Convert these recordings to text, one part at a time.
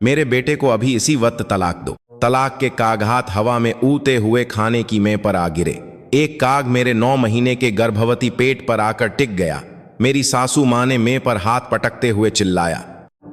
मेरे बेटे को अभी इसी वक्त तलाक दो। तलाक के कागहात हवा में उड़ते हुए खाने की मेज पर आ गिरे। एक काग मेरे 9 महीने के गर्भवती पेट पर आकर टिक गया। मेरी सासू माँ ने मेज पर हाथ पटकते हुए चिल्लाया,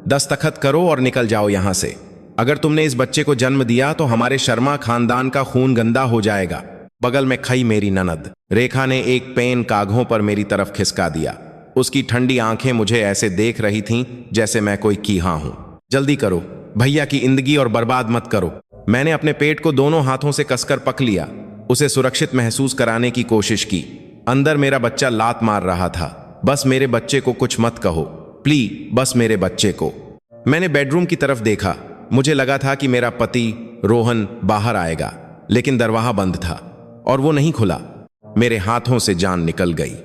दस्तखत करो और निकल जाओ यहां से। अगर तुमने इस बच्चे को जन्म दिया तो हमारे शर्मा खानदान का खून गंदा हो जाएगा। बगल में खई मेरी ननद रेखा ने एक पेन कागों पर मेरी तरफ खिसका दिया। उसकी ठंडी आंखें मुझे ऐसे देख रही थीं जैसे मैं कोई कीहा हूं। जल्दी करो, भैया की जिंदगी और बर्बाद मत करो। मैंने अपने पेट को दोनों हाथों से कसकर पक लिया, उसे सुरक्षित महसूस कराने की कोशिश की। अंदर मेरा बच्चा लात मार रहा था। बस मेरे बच्चे को कुछ मत कहो प्लीज, बस मेरे बच्चे को। मैंने बेडरूम की तरफ देखा। मुझे लगा था कि मेरा पति रोहन बाहर आएगा, लेकिन दरवाजा बंद था और वो नहीं खुला। मेरे हाथों से जान निकल गई।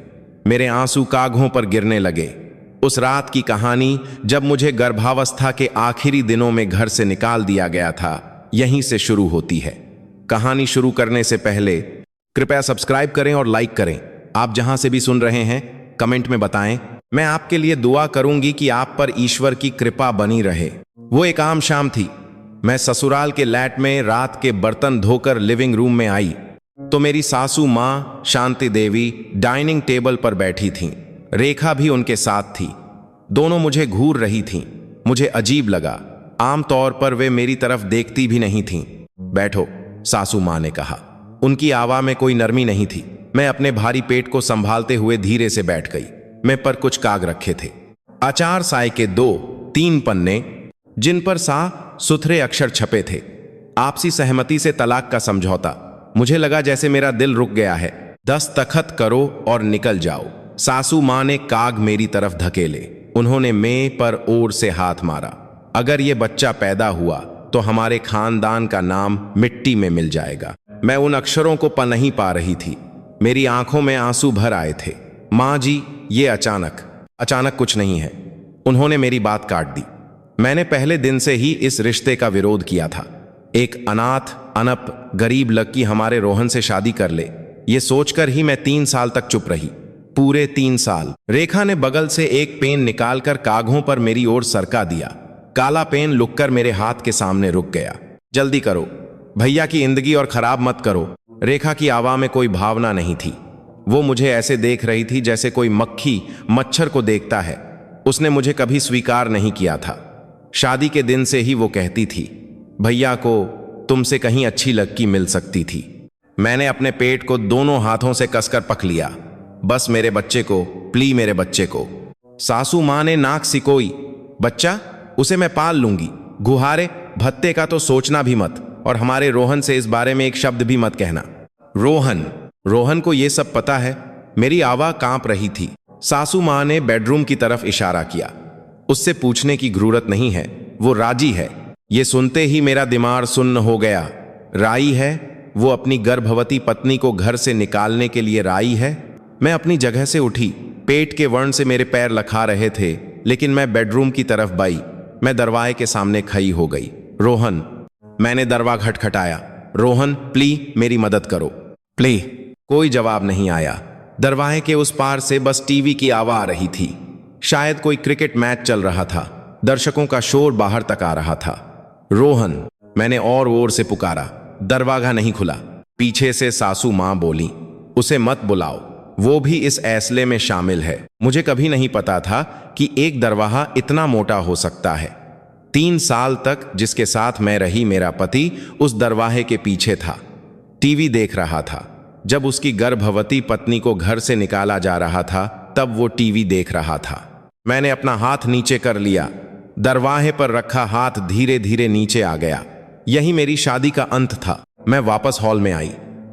मेरे आंसू कागों पर गिरने लगे। उस रात की कहानी, जब मुझे गर्भावस्था के आखिरी दिनों में घर से निकाल दिया गया था, यहीं से शुरू होती है। कहानी शुरू करने से पहले कृपया सब्सक्राइब करें और लाइक करें। आप जहां से भी सुन रहे हैं कमेंट में बताएं। मैं आपके लिए दुआ करूंगी कि आप पर ईश्वर की कृपा बनी रहे। वो एक आम शाम थी। मैं ससुराल के लैट में रात के बर्तन धोकर लिविंग रूम में आई तो मेरी सासू माँ शांति देवी डाइनिंग टेबल पर बैठी थीं। रेखा भी उनके साथ थी। दोनों मुझे घूर रही थीं। मुझे अजीब लगा। आमतौर पर वे मेरी तरफ देखती भी नहीं थीं। बैठो, सासू माँ ने कहा। उनकी आवाज में कोई नरमी नहीं थी। मैं अपने भारी पेट को संभालते हुए धीरे से बैठ गई। मैं पर कुछ काग रखे थे, आचार साय के 2-3 पन्ने, जिन पर साफ सुथरे अक्षर छपे थे। आपसी सहमति से तलाक का समझौता। मुझे लगा जैसे मेरा दिल रुक गया है। दस्तखत करो और निकल जाओ। सासू माँ ने काग मेरी तरफ धकेले। उन्होंने मेज पर ओर से हाथ मारा। अगर ये बच्चा पैदा हुआ तो हमारे खानदान का नाम मिट्टी में मिल जाएगा। मैं उन अक्षरों को पढ़ नहीं पा रही थी। मेरी आंखों में आंसू भर आए थे। माँ जी, ये अचानक कुछ नहीं है। उन्होंने मेरी बात काट दी। मैंने पहले दिन से ही इस रिश्ते का विरोध किया था। एक अनाथ अनप गरीब लड़की हमारे रोहन से शादी कर ले, ये सोचकर ही मैं 3 साल तक चुप रही। पूरे 3 साल। रेखा ने बगल से एक पेन निकालकर कागों पर मेरी ओर सरका दिया। काला पेन लुककर मेरे हाथ के सामने रुक गया। जल्दी करो, भैया की जिंदगी और खराब मत करो। रेखा की आवाज में कोई भावना नहीं थी। वो मुझे ऐसे देख रही थी जैसे कोई मक्खी मच्छर को देखता है। उसने मुझे कभी स्वीकार नहीं किया था। शादी के दिन से ही वो कहती थी, भैया को तुमसे कहीं अच्छी लड़की मिल सकती थी। मैंने अपने पेट को दोनों हाथों से कसकर पक लिया। बस मेरे बच्चे को, प्लीज मेरे बच्चे को। सासू माँ ने नाक सिकोई। बच्चा, उसे मैं पाल लूंगी। गुहारे भत्ते का तो सोचना भी मत, और हमारे रोहन से इस बारे में एक शब्द भी मत कहना। रोहन को ये सब पता है। मेरी आवाज कांप रही थी। सासू माँ ने बेडरूम की तरफ इशारा किया। उससे पूछने की जरूरत नहीं है, वो राजी है। ये सुनते ही मेरा दिमाग सुन्न हो गया। राई है? वो अपनी गर्भवती पत्नी को घर से निकालने के लिए राई है? मैं अपनी जगह से उठी। पेट के वर्ण से मेरे पैर लखा रहे थे, लेकिन मैं बेडरूम की तरफ बढ़ी। मैं दरवाजे के सामने खड़ी हो गई। रोहन, मैंने दरवाजा खटखटाया। रोहन, प्लीज मेरी मदद करो, प्लीज। कोई जवाब नहीं आया। दरवाजे के उस पार से बस टीवी की आवाज आ रही थी। शायद कोई क्रिकेट मैच चल रहा था। दर्शकों का शोर बाहर तक आ रहा था। रोहन, मैंने और ओर से पुकारा। दरवाजा नहीं खुला। पीछे से सासू माँ बोली, उसे मत बुलाओ, वो भी इस फैसले में शामिल है। मुझे कभी नहीं पता था कि एक दरवाजा इतना मोटा हो सकता है। 3 साल तक जिसके साथ मैं रही, मेरा पति उस दरवाजे के पीछे था, टीवी देख रहा था। जब उसकी गर्भवती पत्नी को घर से निकाला जा रहा था, तब वो टीवी देख रहा था। मैंने अपना हाथ नीचे कर लिया। दरवाजे पर रखा हाथ धीरे धीरे नीचे आ गया। यही मेरी शादी का अंत था। मैं वापस हॉल में आई।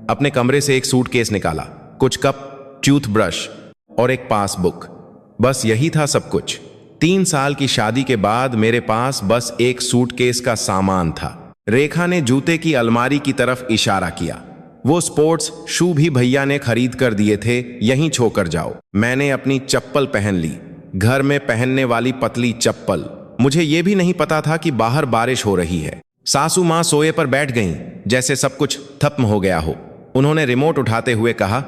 अपने कमरे से एक सूटकेस निकाला, कुछ कप, टूथब्रश और एक पासबुक। बस यही था सब कुछ। 3 साल की शादी के बाद मेरे पास बस एक सूटकेस का सामान था। रेखा ने जूते की अलमारी की तरफ इशारा किया। वो स्पोर्ट्स शू भी भैया ने खरीद कर दिए थे, यहीं छोकर जाओ। मैंने अपनी चप्पल पहन ली, घर में पहनने वाली पतली चप्पल। मुझे ये भी नहीं पता था कि बाहर बारिश हो रही है। सासू माँ सोए पर बैठ गईं, जैसे सब कुछ खत्म हो गया हो। उन्होंने रिमोट उठाते हुए कहा,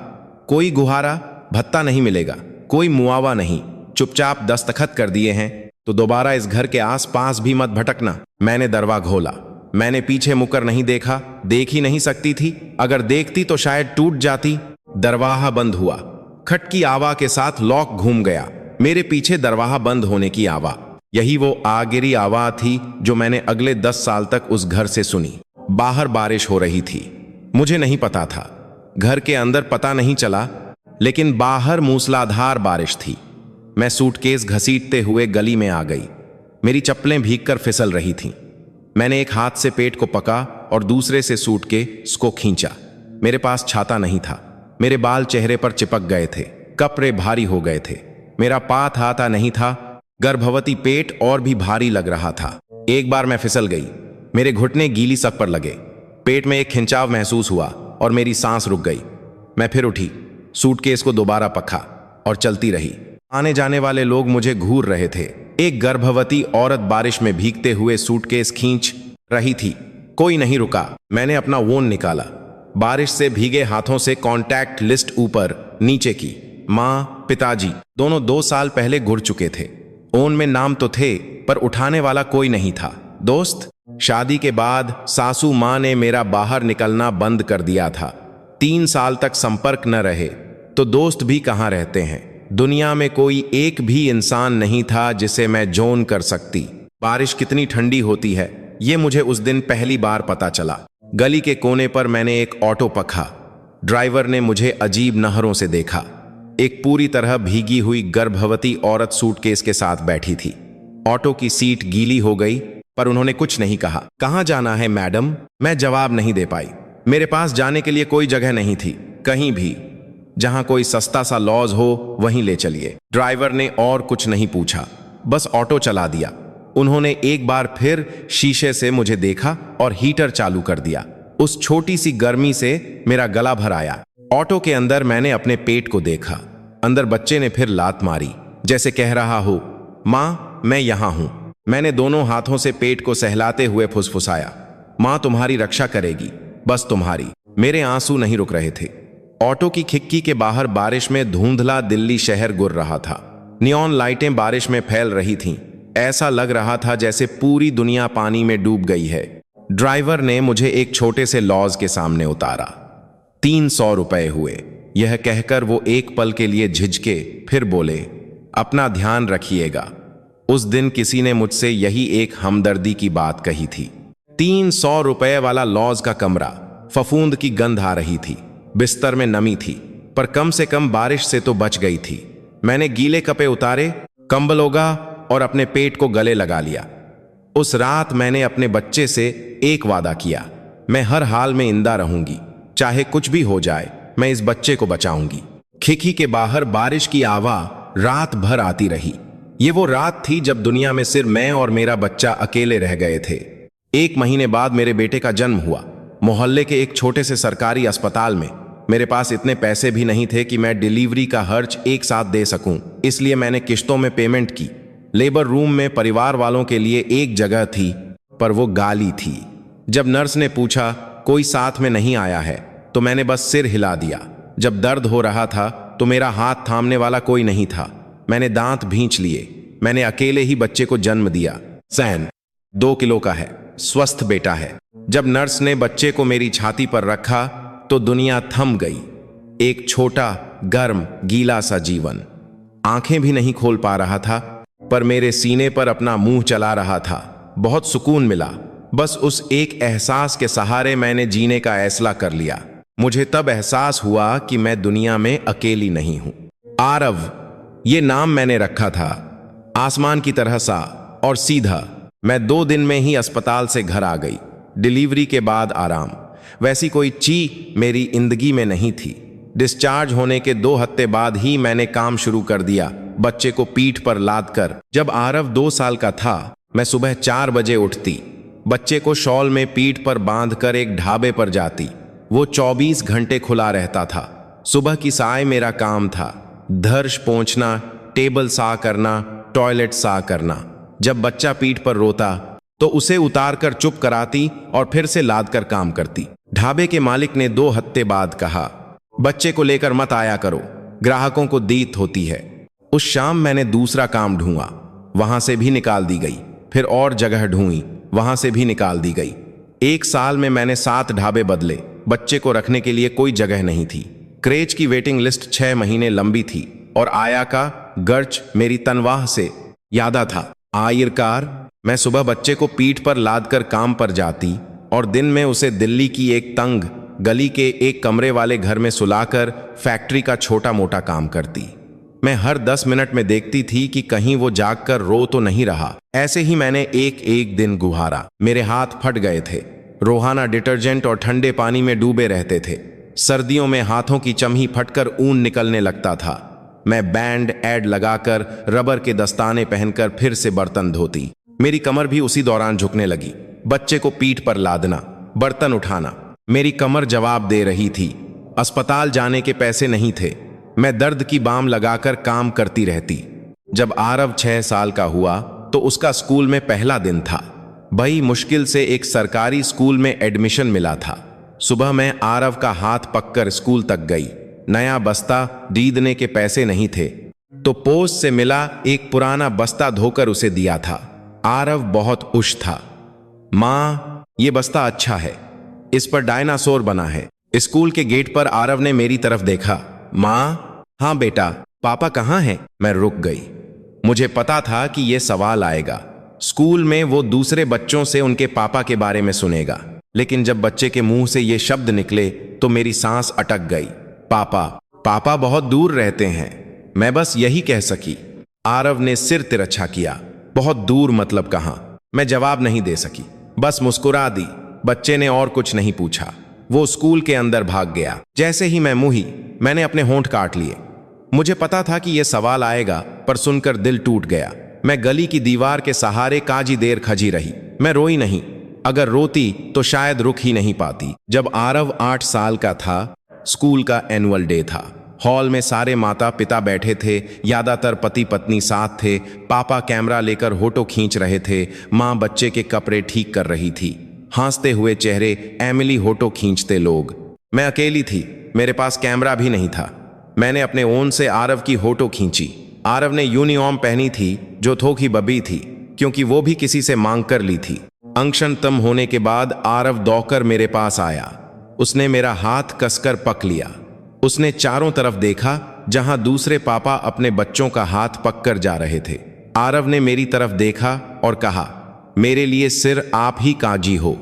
कोई गुहारा भत्ता नहीं मिलेगा, कोई मुआवजा नहीं। चुपचाप दस्तखत कर दिए हैं तो दोबारा इस घर के आसपास भी मत भटकना। मैंने दरवा घोला। मैंने पीछे मुकर नहीं देखा, देख ही नहीं सकती थी। अगर देखती तो शायद टूट जाती। दरवाहा बंद हुआ। खट की आवा के साथ लॉक घूम गया। मेरे पीछे दरवाहा बंद होने की आवा। यही वो आगिरी आवाज थी जो मैंने अगले 10 साल तक उस घर से सुनी। बाहर बारिश हो रही थी। मुझे नहीं पता था, घर के अंदर पता नहीं चला, लेकिन बाहर मूसलाधार बारिश थी। मैं सूटकेस घसीटते हुए गली में आ गई। मेरी चप्पलें भीगकर फिसल रही थीं। मैंने एक हाथ से पेट को पका और दूसरे से सूटकेस को खींचा। मेरे पास छाता नहीं था। मेरे बाल चेहरे पर चिपक गए थे, कपड़े भारी हो गए थे। मेरा पाथ आता नहीं था। गर्भवती पेट और भी भारी लग रहा था। एक बार मैं फिसल गई। मेरे घुटने गीली सक पर लगे। पेट में एक खिंचाव महसूस हुआ और मेरी सांस रुक गई। मैं फिर उठी, सूटकेस को दोबारा पका और चलती रही। आने जाने वाले लोग मुझे घूर रहे थे। एक गर्भवती औरत बारिश में भीगते हुए सूटकेस खींच रही थी। कोई नहीं रुका। मैंने अपना फोन निकाला। बारिश से भीगे हाथों से कॉन्टैक्ट लिस्ट ऊपर नीचे की। माँ, पिताजी दोनों 2 साल पहले गुड़ चुके थे। फोन में नाम तो थे पर उठाने वाला कोई नहीं था। दोस्त, शादी के बाद सासू माँ ने मेरा बाहर निकलना बंद कर दिया था। 3 साल तक संपर्क न रहे तो दोस्त भी कहाँ रहते हैं। दुनिया में कोई एक भी इंसान नहीं था जिसे मैं जोन कर सकती। बारिश कितनी ठंडी होती है ये मुझे उस दिन पहली बार पता चला। गली के कोने पर मैंने एक ऑटो पखा। ड्राइवर ने मुझे अजीब नहरों से देखा। एक पूरी तरह भीगी हुई गर्भवती औरत सूटकेस के साथ बैठी थी। ऑटो की सीट गीली हो गई पर उन्होंने कुछ नहीं कहा। कहाँ जाना है मैडम? मैं जवाब नहीं दे पाई। मेरे पास जाने के लिए कोई जगह नहीं थी। कहीं भी जहां कोई सस्ता सा लॉज हो वहीं ले चलिए। ड्राइवर ने और कुछ नहीं पूछा, बस ऑटो चला दिया। उन्होंने एक बार फिर शीशे से मुझे देखा और हीटर चालू कर दिया। उस छोटी सी गर्मी से मेरा गला भर आया। ऑटो के अंदर मैंने अपने पेट को देखा। अंदर बच्चे ने फिर लात मारी, जैसे कह रहा हो, माँ मैं यहां हूं। मैंने दोनों हाथों से पेट को सहलाते हुए फुसफुसाया, माँ तुम्हारी रक्षा करेगी, बस तुम्हारी। मेरे आंसू नहीं रुक रहे थे। ऑटो की खिड़की के बाहर बारिश में धुंधला दिल्ली शहर गुर रहा था। नियॉन लाइटें बारिश में फैल रही थीं। ऐसा लग रहा था जैसे पूरी दुनिया पानी में डूब गई है। ड्राइवर ने मुझे एक छोटे से लॉज के सामने उतारा। 300 रुपए हुए। यह कहकर वो एक पल के लिए झिझके, फिर बोले, अपना ध्यान रखिएगा। उस दिन किसी ने मुझसे यही एक हमदर्दी की बात कही थी। 300 रुपए वाला लॉज का कमरा। फफूंद की गंध आ रही थी। बिस्तर में नमी थी, पर कम से कम बारिश से तो बच गई थी। मैंने गीले कपड़े उतारे, कंबल ओढ़ा और अपने पेट को गले लगा लिया। उस रात मैंने अपने बच्चे से एक वादा किया, मैं हर हाल में इंदा रहूंगी, चाहे कुछ भी हो जाए, मैं इस बच्चे को बचाऊंगी। खिड़की के बाहर बारिश की आवाज रात भर आती रही। ये वो रात थी जब दुनिया में सिर्फ मैं और मेरा बच्चा अकेले रह गए थे। 1 महीने बाद मेरे बेटे का जन्म हुआ। मोहल्ले के एक छोटे से सरकारी अस्पताल में। मेरे पास इतने पैसे भी नहीं थे कि मैं डिलीवरी का खर्च एक साथ दे सकूं, इसलिए मैंने किश्तों में पेमेंट की। लेबर रूम में परिवार वालों के लिए एक जगह थी, पर वो गाली थी। जब नर्स ने पूछा कोई साथ में नहीं आया है, तो मैंने बस सिर हिला दिया। जब दर्द हो रहा था तो मेरा हाथ थामने वाला कोई नहीं था। मैंने दांत भींच लिए। मैंने अकेले ही बच्चे को जन्म दिया। सैन 2 किलो का है, स्वस्थ बेटा है। जब नर्स ने बच्चे को मेरी छाती पर रखा तो दुनिया थम गई। एक छोटा, गर्म, गीला सा जीवन। आंखें भी नहीं खोल पा रहा था, पर मेरे सीने पर अपना मुंह चला रहा था। बहुत सुकून मिला। बस उस एक एहसास के सहारे मैंने जीने का फैसला कर लिया। मुझे तब एहसास हुआ कि मैं दुनिया में अकेली नहीं हूं। आरव, ये नाम मैंने रखा था। आसमान की तरह सा और सीधा। मैं 2 दिन में ही अस्पताल से घर आ गई। डिलीवरी के बाद आराम। वैसी कोई चीज मेरी जिंदगी में नहीं थी। डिस्चार्ज होने के 2 हफ्ते बाद ही मैंने काम शुरू कर दिया, बच्चे को पीठ पर लाद कर। जब आरव 2 साल का था, मैं सुबह 4 बजे उठती, बच्चे को शॉल में पीठ पर बांधकर एक ढाबे पर जाती। वो 24 घंटे खुला रहता था। सुबह की साय मेरा काम था। धर्ष पोंछना, टेबल साफ करना, टॉयलेट साफ करना। जब बच्चा पीठ पर रोता तो उसे उतार कर चुप कराती और फिर से लाद कर काम करती। ढाबे के मालिक ने 2 हफ्ते बाद कहा, बच्चे को लेकर मत आया करो, ग्राहकों को दीत होती है। उस शाम मैंने दूसरा काम ढूंढा। वहां से भी निकाल दी गई। फिर और जगह ढूंढी। वहां से भी निकाल दी गई। 1 साल में मैंने 7 ढाबे बदले। बच्चे को रखने के लिए कोई जगह नहीं थी। क्रेच की वेटिंग लिस्ट 6 महीने लंबी थी और आया का गर्च मेरी तनवाह से यादा था। आखिरकार मैं सुबह बच्चे को पीठ पर लाद कर काम पर जाती और दिन में उसे दिल्ली की एक तंग गली के एक कमरे वाले घर में सुलाकर फैक्ट्री का छोटा मोटा काम करती। मैं हर 10 मिनट में देखती थी कि कहीं वो जागकर रो तो नहीं रहा। ऐसे ही मैंने एक एक दिन गुजारा। मेरे हाथ फट गए थे, रोहाना डिटर्जेंट और ठंडे पानी में डूबे रहते थे। सर्दियों में हाथों की चमही फटकर ऊन निकलने लगता था। मैं बैंड एड लगाकर रबर के दस्ताने पहनकर फिर से बर्तन धोती। मेरी कमर भी उसी दौरान झुकने लगी। बच्चे को पीठ पर लादना, बर्तन उठाना, मेरी कमर जवाब दे रही थी। अस्पताल जाने के पैसे नहीं थे। मैं दर्द की बाम लगाकर काम करती रहती। जब आरव 6 साल का हुआ तो उसका स्कूल में पहला दिन था। बड़ी मुश्किल से एक सरकारी स्कूल में एडमिशन मिला था। सुबह मैं आरव का हाथ पककर स्कूल तक गई। नया बस्ता खरीदने के पैसे नहीं थे तो पोस्ट से मिला एक पुराना बस्ता धोकर उसे दिया था। आरव बहुत खुश था। माँ, ये बस्ता अच्छा है, इस पर डायनासोर बना है। स्कूल के गेट पर आरव ने मेरी तरफ देखा। माँ, हाँ बेटा, पापा कहाँ हैं? मैं रुक गई। मुझे पता था कि यह सवाल आएगा। स्कूल में वो दूसरे बच्चों से उनके पापा के बारे में सुनेगा, लेकिन जब बच्चे के मुंह से ये शब्द निकले तो मेरी सांस अटक गई। पापा, पापा बहुत दूर रहते हैं, मैं बस यही कह सकी। आरव ने सिर तिरछा किया। बहुत दूर मतलब कहाँ? मैं जवाब नहीं दे सकी, बस मुस्कुरा दी। बच्चे ने और कुछ नहीं पूछा। वो स्कूल के अंदर भाग गया। जैसे ही मैं मुही, मैंने अपने होंठ काट लिए। मुझे पता था कि यह सवाल आएगा, पर सुनकर दिल टूट गया। मैं गली की दीवार के सहारे काजी देर खजी रही। मैं रोई नहीं। अगर रोती तो शायद रुक ही नहीं पाती। जब आरव 8 साल का था, स्कूल का एनुअल डे था। हॉल में सारे माता पिता बैठे थे, ज्यादातर पति पत्नी साथ थे। पापा कैमरा लेकर फोटो खींच रहे थे। माँ बच्चे के कपड़े ठीक कर रही थी। हंसते हुए चेहरे, एमिली फोटो खींचते लोग। मैं अकेली थी, मेरे पास कैमरा भी नहीं था। मैंने अपने ओन से आरव की फोटो खींची। आरव ने यूनिफॉर्म पहनी थी जो थोकी बबी थी, क्योंकि वो भी किसी से मांग कर ली थी। अंशन तम होने के बाद आरव दौड़कर मेरे पास आया। उसने मेरा हाथ कसकर पक लिया। उसने चारों तरफ देखा, जहां दूसरे पापा अपने बच्चों का हाथ पककर जा रहे थे। आरव ने मेरी तरफ देखा और कहा, मेरे लिए सिर आप ही काजी हो।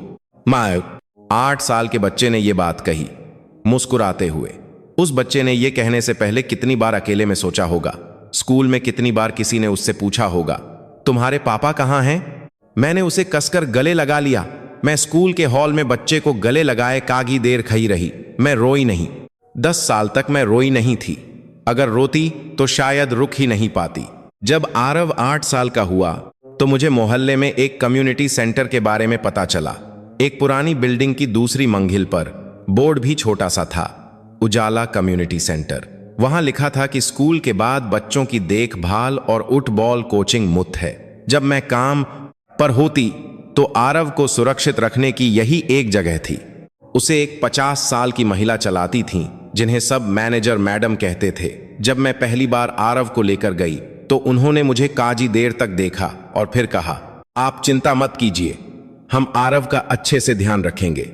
माँ, 8 साल के बच्चे ने यह बात कही, मुस्कुराते हुए। उस बच्चे ने यह कहने से पहले कितनी बार अकेले में सोचा होगा। स्कूल में कितनी बार किसी ने उससे पूछा होगा, तुम्हारे पापा कहाँ हैं? मैंने उसे कसकर गले लगा लिया। मैं स्कूल के हॉल में बच्चे को गले लगाए कागी देर खई रही। मैं रोई नहीं। 10 साल तक मैं रोई नहीं थी। अगर रोती तो शायद रुक ही नहीं पाती। जब आरव 8 साल का हुआ तो मुझे मोहल्ले में एक कम्युनिटी सेंटर के बारे में पता चला। एक पुरानी बिल्डिंग की दूसरी मंजिल पर बोर्ड भी छोटा सा था, उजाला कम्युनिटी सेंटर। वहां लिखा था कि स्कूल के बाद बच्चों की देखभाल और फुटबॉल कोचिंग मुफ्त है। जब मैं काम पर होती तो आरव को सुरक्षित रखने की यही एक जगह थी। उसे एक 50 साल की महिला चलाती थी, जिन्हें सब मैनेजर मैडम कहते थे। जब मैं पहली बार आरव को लेकर गई तो उन्होंने मुझे काजी देर तक देखा और फिर कहा, आप चिंता मत कीजिए, हम आरव का अच्छे से ध्यान रखेंगे।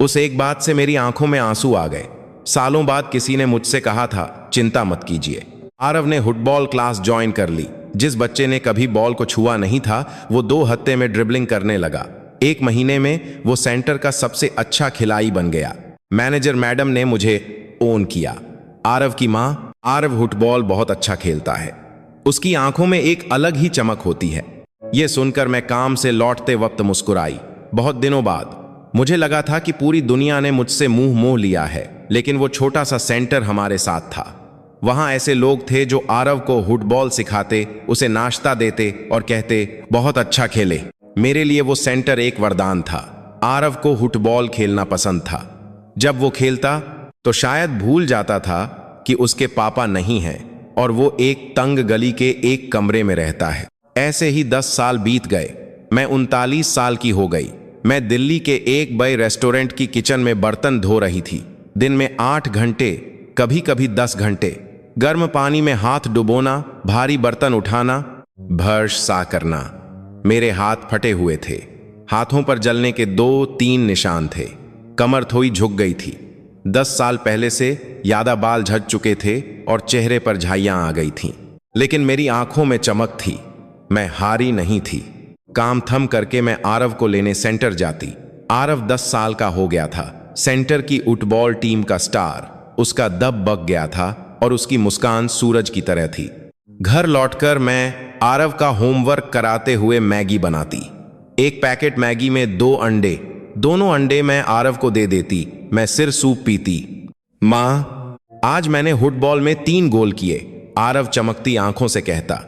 उस एक बात से मेरी आंखों में आंसू आ गए। सालों बाद किसी ने मुझसे कहा था, चिंता मत कीजिए। आरव ने फुटबॉल क्लास ज्वाइन कर ली। जिस बच्चे ने कभी बॉल को छुआ नहीं था, वो 2 हफ्ते में ड्रिबलिंग करने लगा। 1 महीने में वो सेंटर का सबसे अच्छा खिलाड़ी बन गया। मैनेजर मैडम ने मुझे ओन किया। आरव की माँ, आरव फुटबॉल बहुत अच्छा खेलता है, उसकी आंखों में एक अलग ही चमक होती है। यह सुनकर मैं काम से लौटते वक्त मुस्कुराई। बहुत दिनों बाद मुझे लगा था कि पूरी दुनिया ने मुझसे मुंह मोह लिया है, लेकिन वो छोटा सा सेंटर हमारे साथ था। वहां ऐसे लोग थे जो आरव को फुटबॉल सिखाते, उसे नाश्ता देते और कहते, बहुत अच्छा खेले। मेरे लिए वो सेंटर एक वरदान था। आरव को फुटबॉल खेलना पसंद था। जब वो खेलता तो शायद भूल जाता था कि उसके पापा नहीं हैं और वो एक तंग गली के एक कमरे में रहता है। ऐसे ही 10 साल बीत गए। मैं 39 साल की हो गई। मैं दिल्ली के एक बड़े रेस्टोरेंट की किचन में बर्तन धो रही थी। दिन में 8 घंटे, कभी कभी 10 घंटे। गर्म पानी में हाथ डुबोना, भारी बर्तन उठाना, भर्श सा करना। मेरे हाथ फटे हुए थे। हाथों पर जलने के 2-3 निशान थे। कमर थोड़ी झुक गई थी। 10 साल पहले से यादा बाल झड़ चुके थे और चेहरे पर झाइयां आ गई थीं। लेकिन मेरी आंखों में चमक थी। मैं हारी नहीं थी। काम थम करके मैं आरव को लेने सेंटर जाती। आरव 10 साल का हो गया था, सेंटर की फुटबॉल टीम का स्टार। उसका दब बक गया था और उसकी मुस्कान सूरज की तरह थी। घर लौटकर मैं आरव का होमवर्क कराते हुए मैगी बनाती। एक पैकेट मैगी में 2 अंडे, दोनों अंडे मैं आरव को दे देती। मैं सिर सूप पीती। माँ, आज मैंने फुटबॉल में 3 गोल किए, आरव चमकती आंखों से कहता।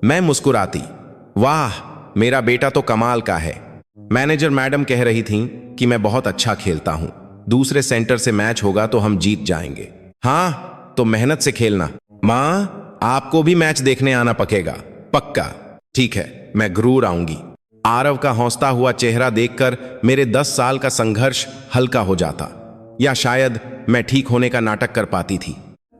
मैं मुस्कुराती। वाह, मेरा बेटा तो कमाल का है। मैनेजर मैडम कह रही थीं कि मैं बहुत अच्छा खेलता हूं। दूसरे सेंटर से मैच होगा तो हम जीत जाएंगे। हाँ, तो मेहनत से खेलना। माँ, आपको भी मैच देखने आना पकेगा। पक्का। ठीक है, मैं जरूर आऊंगी। आरव का हौसला हुआ चेहरा देखकर मेरे 10 साल का संघर्ष हल्का हो जाता, या शायद मैं ठीक होने का नाटक कर पाती थी।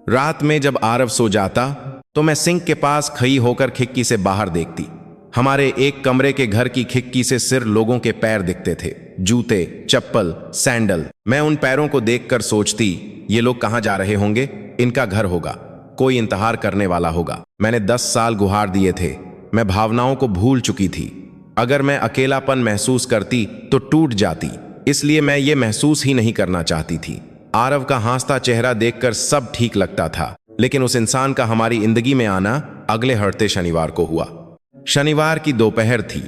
रात में जब आरव सो जाता तो मैं सिंक के पास खड़ी होकर खिड़की से बाहर देखती। हमारे एक कमरे के घर की खिड़की से सिर्फ लोगों के पैर दिखते थे, जूते, चप्पल, सैंडल। मैं उन पैरों को देखकर सोचती, ये लोग कहाँ जा रहे होंगे? इनका घर होगा, कोई इंतजार करने वाला होगा। मैंने 10 साल गुहार दिए थे। मैं भावनाओं को भूल चुकी थी। अगर मैं अकेलापन महसूस करती तो टूट जाती, इसलिए मैं ये महसूस ही नहीं करना चाहती थी। आरव का हंसता चेहरा देखकर सब ठीक लगता था, लेकिन उस इंसान का हमारी जिंदगी में आना अगले हफ्ते शनिवार को हुआ। शनिवार की दोपहर थी।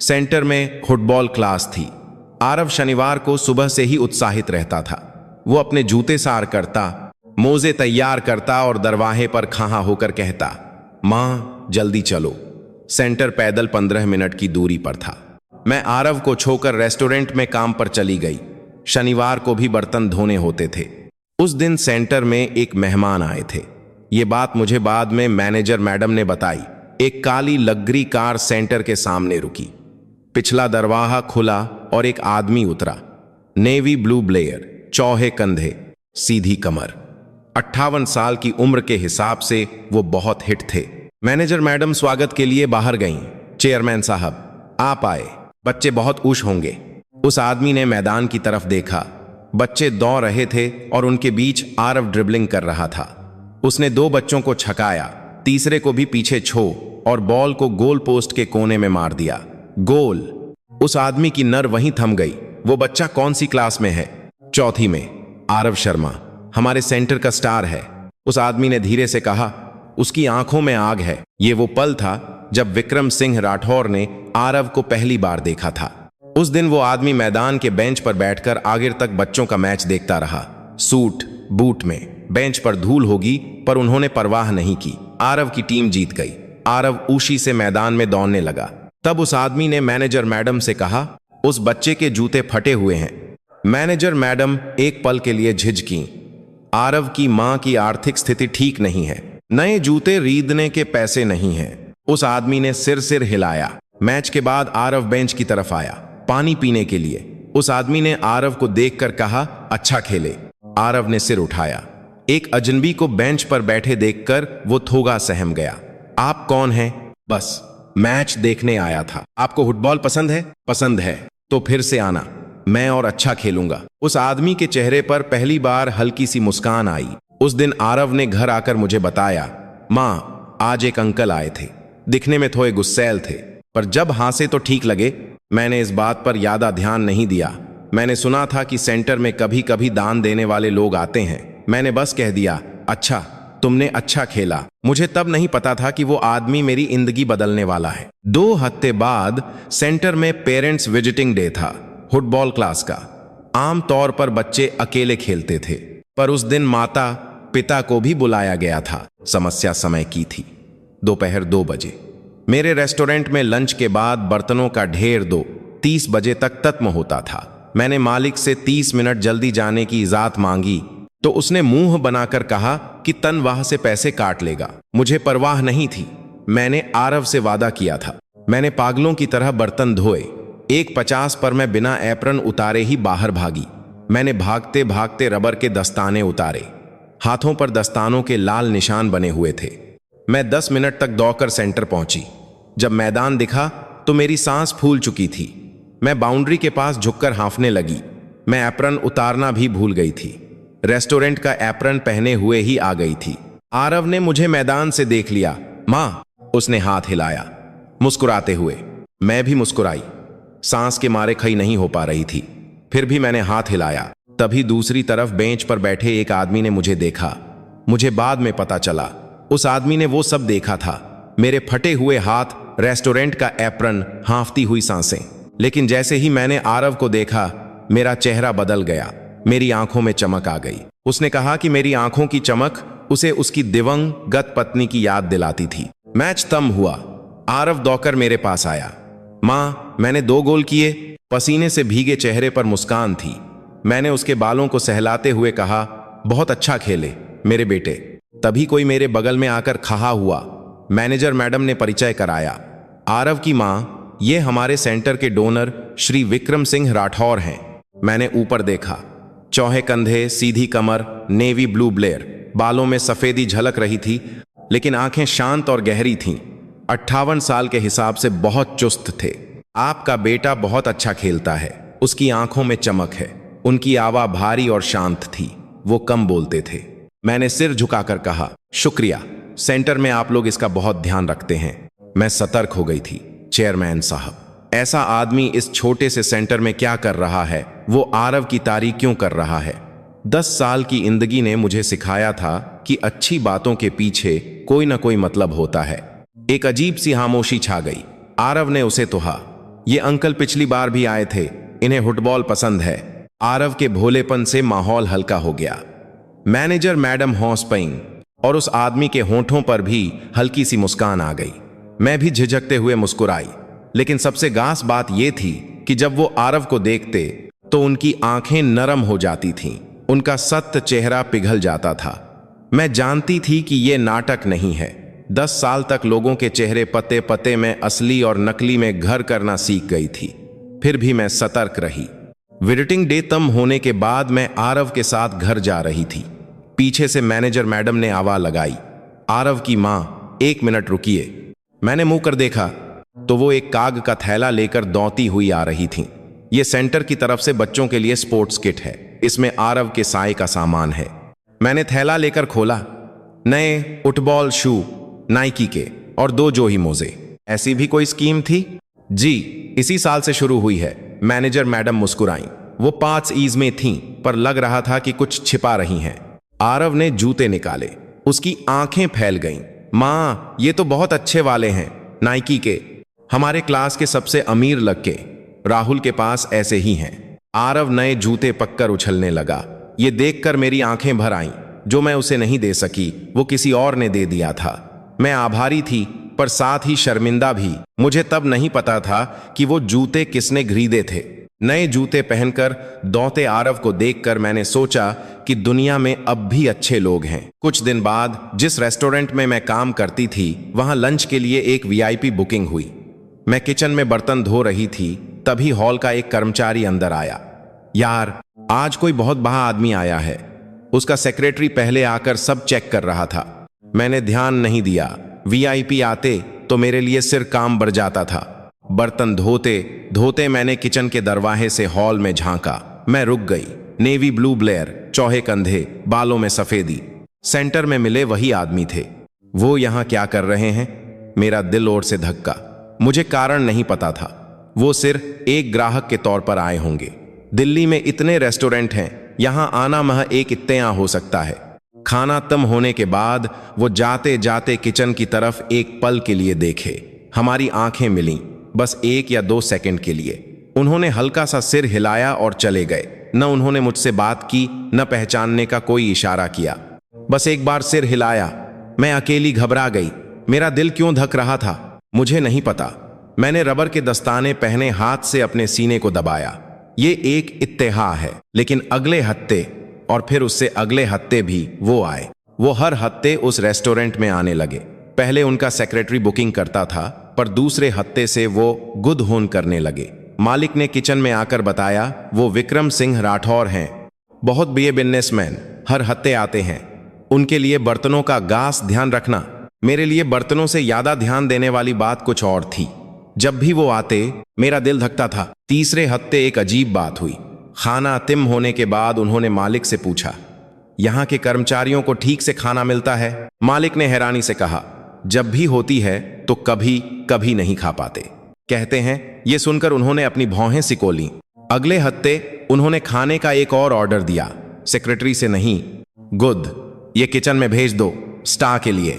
सेंटर में फुटबॉल क्लास थी। आरव शनिवार को सुबह से ही उत्साहित रहता था। वो अपने जूते सार करता, मोजे तैयार करता और दरवाजे पर खड़ा होकर कहता, माँ जल्दी चलो। सेंटर पैदल 15 मिनट की दूरी पर था। मैं आरव को छोड़कर रेस्टोरेंट में काम पर चली गई। शनिवार को भी बर्तन धोने होते थे। उस दिन सेंटर में एक मेहमान आए थे। ये बात मुझे बाद में मैनेजर मैडम ने बताई। एक काली लग्जरी कार सेंटर के सामने रुकी। पिछला दरवाजा खुला और एक आदमी उतरा। नेवी ब्लू ब्लेयर, चौहे कंधे, सीधी कमर। 58 साल की उम्र के हिसाब से वो बहुत हिट थे। मैनेजर मैडम स्वागत के लिए बाहर गईं। चेयरमैन साहब आप आए, बच्चे बहुत खुश होंगे। उस आदमी ने मैदान की तरफ देखा। बच्चे दौड़ रहे थे और उनके बीच आरव ड्रिबलिंग कर रहा था। उसने 2 बच्चों को छकाया, तीसरे को भी पीछे छो और बॉल को गोल पोस्ट के कोने में मार दिया। गोल। उस आदमी की नर वहीं थम गई। वो बच्चा कौन सी क्लास में है? 4थी में। आरव शर्मा हमारे सेंटर का स्टार है, उस आदमी ने धीरे से कहा। उसकी आंखों में आग है। ये वो पल था जब विक्रम सिंह राठौर ने आरव को पहली बार देखा था। उस दिन वो आदमी मैदान के बेंच पर बैठकर आखिर तक बच्चों का मैच देखता रहा। सूट बूट में। बेंच पर धूल होगी पर उन्होंने परवाह नहीं की। आरव की टीम जीत गई। आरव ऊशी से मैदान में दौड़ने लगा। तब उस आदमी ने मैनेजर मैडम से कहा, उस बच्चे के जूते फटे हुए हैं। मैनेजर मैडम एक पल के लिए झिझकी। आरव की मां की आर्थिक स्थिति ठीक नहीं है, नए जूते खरीदने के पैसे नहीं हैं। उस आदमी ने सिर हिलाया। मैच के बाद आरव बेंच की तरफ आया, पानी पीने के लिए। उस आदमी ने आरव को देखकर कहा, अच्छा खेले। आरव ने सिर उठाया। एक अजनबी को बेंच पर बैठे देखकर वो थोड़ा सहम गया। आप कौन हैं? बस मैच देखने आया था। आपको फुटबॉल पसंद है? पसंद है तो फिर से आना, मैं और अच्छा खेलूंगा। उस आदमी के चेहरे पर पहली बार हल्की सी मुस्कान आई। उस दिन आरव ने घर आकर मुझे बताया, माँ आज एक अंकल आए थे, दिखने में थोड़े गुस्सैल थे, पर जब हंसे तो ठीक लगे। मैंने इस बात पर ज्यादा ध्यान नहीं दिया। मैंने सुना था कि सेंटर में कभी कभी दान देने वाले लोग आते हैं। मैंने बस कह दिया, अच्छा तुमने अच्छा खेला। मुझे तब नहीं पता था कि वो आदमी मेरी जिंदगी बदलने वाला है। 2 हफ्ते बाद सेंटर में पेरेंट्स विजिटिंग डे था, फुटबॉल क्लास का। आमतौर पर बच्चे अकेले खेलते थे, पर उस दिन माता पिता को भी बुलाया गया था। समस्या समय की थी, दोपहर 2 बजे। मेरे रेस्टोरेंट में लंच के बाद बर्तनों का ढेर 2:30 बजे तक खत्म होता था। मैंने मालिक से 30 मिनट जल्दी जाने की इजाजत मांगी तो उसने मुंह बनाकर कहा कि तनख्वाह से पैसे काट लेगा। मुझे परवाह नहीं थी। मैंने आरव से वादा किया था। मैंने पागलों की तरह बर्तन धोए। 1:50 पर मैं बिना एप्रन उतारे ही बाहर भागी। मैंने भागते भागते रबर के दस्ताने उतारे। हाथों पर दस्तानों के लाल निशान बने हुए थे। मैं 10 मिनट तक दौड़कर सेंटर पहुंची। जब मैदान दिखा तो मेरी सांस फूल चुकी थी। मैं बाउंड्री के पास झुककर हाँफने लगी। मैं एप्रन उतारना भी भूल गई थी। रेस्टोरेंट का एप्रन पहने हुए ही आ गई थी। आरव ने मुझे मैदान से देख लिया। माँ, उसने हाथ हिलाया मुस्कुराते हुए। मैं भी मुस्कुराई। सांस के मारे खई नहीं हो पा रही थी। फिर भी मैंने हाथ हिलाया। तभी दूसरी तरफ बेंच पर बैठे एक आदमी ने मुझे देखा। मुझे बाद में पता चला उस आदमी ने वो सब देखा था, मेरे फटे हुए हाथ, रेस्टोरेंट का एप्रन, हाँफती हुई सांसें। लेकिन जैसे ही मैंने आरव को देखा, मेरा चेहरा बदल गया। मेरी आंखों में चमक आ गई। उसने कहा कि मेरी आंखों की चमक उसे उसकी दिवंगत पत्नी की याद दिलाती थी। मैच तम हुआ। आरव दौड़कर मेरे पास आया। माँ, मैंने 2 गोल किए। पसीने से भीगे चेहरे पर मुस्कान थी। मैंने उसके बालों को सहलाते हुए कहा, बहुत अच्छा खेले मेरे बेटे। तभी कोई मेरे बगल में आकर खड़ा हुआ। मैनेजर मैडम ने परिचय कराया। आरव की माँ, ये हमारे सेंटर के डोनर श्री विक्रम सिंह राठौर हैं। मैंने ऊपर देखा। चौहे कंधे, सीधी कमर, नेवी ब्लू ब्लेयर, बालों में सफेदी झलक रही थी, लेकिन आंखें शांत और गहरी थीं। 58 साल के हिसाब से बहुत चुस्त थे। आपका बेटा बहुत अच्छा खेलता है। उसकी आंखों में चमक है। उनकी आवाज़ भारी और शांत थी। वो कम बोलते थे। मैंने सिर झुकाकर कहा, शुक्रिया। सेंटर में आप लोग इसका बहुत ध्यान रखते हैं। मैं सतर्क हो गई थी। चेयरमैन साहब, ऐसा आदमी इस छोटे से सेंटर में क्या कर रहा है? वो आरव की तारीफ क्यों कर रहा है? 10 साल की जिंदगी ने मुझे सिखाया था कि अच्छी बातों के पीछे कोई ना कोई मतलब होता है। एक अजीब सी खामोशी छा गई। आरव ने उसे कहा, ये अंकल पिछली बार भी आए थे, इन्हें फुटबॉल पसंद है। आरव के भोलेपन से माहौल हल्का हो गया। मैनेजर मैडम हौस पईं और उस आदमी के होंठों पर भी हल्की सी मुस्कान आ गई। मैं भी झिझकते हुए मुस्कुराई। लेकिन सबसे खास बात यह थी कि जब वो आरव को देखते तो उनकी आंखें नरम हो जाती थीं। उनका सख्त चेहरा पिघल जाता था। मैं जानती थी कि यह नाटक नहीं है। 10 साल तक लोगों के चेहरे पते पते में असली और नकली में घर करना सीख गई थी। फिर भी मैं सतर्क रही। विजिटिंग डे तम होने के बाद मैं आरव के साथ घर जा रही थी। पीछे से मैनेजर मैडम ने आवाज लगाई, आरव की माँ, 1 मिनट रुकिए। मैंने मुंह कर देखा तो वो एक काग का थैला लेकर दौड़ती हुई आ रही थीं। ये सेंटर की तरफ से बच्चों के लिए स्पोर्ट्स किट है। इसमें आरव के साए का सामान है। मैंने थैला लेकर खोला। नए फुटबॉल शू, नाइकी के, और 2 जोही मोजे। ऐसी भी कोई स्कीम थी? जी, इसी साल से शुरू हुई है। मैनेजर मैडम मुस्कुराई। वो 5 ईज में थीं, पर लग रहा था कि कुछ छिपा रही हैं। आरव ने जूते निकाले। उसकी आंखें फैल गईं। माँ, ये तो बहुत अच्छे वाले हैं, नाइकी के। हमारे क्लास के सबसे अमीर लड़के राहुल के पास ऐसे ही हैं। आरव नए जूते पककर उछलने लगा। ये देखकर मेरी आंखें भर आईं। जो मैं उसे नहीं दे सकी, वो किसी और ने दे दिया था। मैं आभारी थी, पर साथ ही शर्मिंदा भी। मुझे तब नहीं पता था कि वो जूते किसने खरीदे थे। नए जूते पहनकर दौड़ते आरव को देखकर मैंने सोचा कि दुनिया में अब भी अच्छे लोग हैं। कुछ दिन बाद जिस रेस्टोरेंट में मैं काम करती थी, वहां लंच के लिए एक वीआईपी बुकिंग हुई। मैं किचन में बर्तन धो रही थी, तभी हॉल का एक कर्मचारी अंदर आया। यार, आज कोई बहुत बड़ा आदमी आया है। उसका सेक्रेटरी पहले आकर सब चेक कर रहा था। मैंने ध्यान नहीं दिया। वीआईपी आते तो मेरे लिए सिर काम बढ़ जाता था। बर्तन धोते धोते मैंने किचन के दरवाजे से हॉल में झांका। मैं रुक गई। नेवी ब्लू ब्लेयर, चौहे कंधे, बालों में सफेदी। सेंटर में मिले वही आदमी थे। वो यहाँ क्या कर रहे हैं? मेरा दिल ओर से धक्का। मुझे कारण नहीं पता था। वो सिर्फ एक ग्राहक के तौर पर आए होंगे। दिल्ली में इतने रेस्टोरेंट हैं, यहाँ आना मह एक इत्तेफाक हो सकता है। खाना तम होने के बाद वो जाते जाते किचन की तरफ एक पल के लिए देखे। हमारी आंखें मिलीं, बस 1 या 2 सेकंड के लिए। उन्होंने हल्का सा सिर हिलाया और चले गए। न उन्होंने मुझसे बात की, न पहचानने का कोई इशारा किया। बस एक बार सिर हिलाया। मैं अकेली घबरा गई। मेरा दिल क्यों धक रहा था मुझे नहीं पता। मैंने रबर के दस्ताने पहने हाथ से अपने सीने को दबाया। ये एक इत्तेफाक है। लेकिन अगले हफ्ते और फिर उससे अगले हफ्ते भी वो आए। वो हर हफ्ते उस रेस्टोरेंट में आने लगे। पहले उनका सेक्रेटरी बुकिंग करता था, पर दूसरे हफ्ते से वो गुड होन करने लगे। मालिक ने किचन में आकर बताया, वो विक्रम सिंह राठौर हैं, बहुत बड़े बिजनेसमैन, हर हफ्ते आते हैं। उनके लिए बर्तनों का खास ध्यान रखना। मेरे लिए बर्तनों से ज्यादा ध्यान देने वाली बात कुछ और थी। जब भी वो आते मेरा दिल धकता था। तीसरे हफ्ते एक अजीब बात हुई। खाना तिम होने के बाद उन्होंने मालिक से पूछा, यहाँ के कर्मचारियों को ठीक से खाना मिलता है? मालिक ने हैरानी से कहा, जब भी होती है तो कभी कभी नहीं खा पाते, कहते हैं। ये सुनकर उन्होंने अपनी भौहें सिकोली। अगले हफ्ते उन्होंने खाने का एक और ऑर्डर दिया, सेक्रेटरी से नहीं, गुड, ये किचन में भेज दो, स्टाफ के लिए।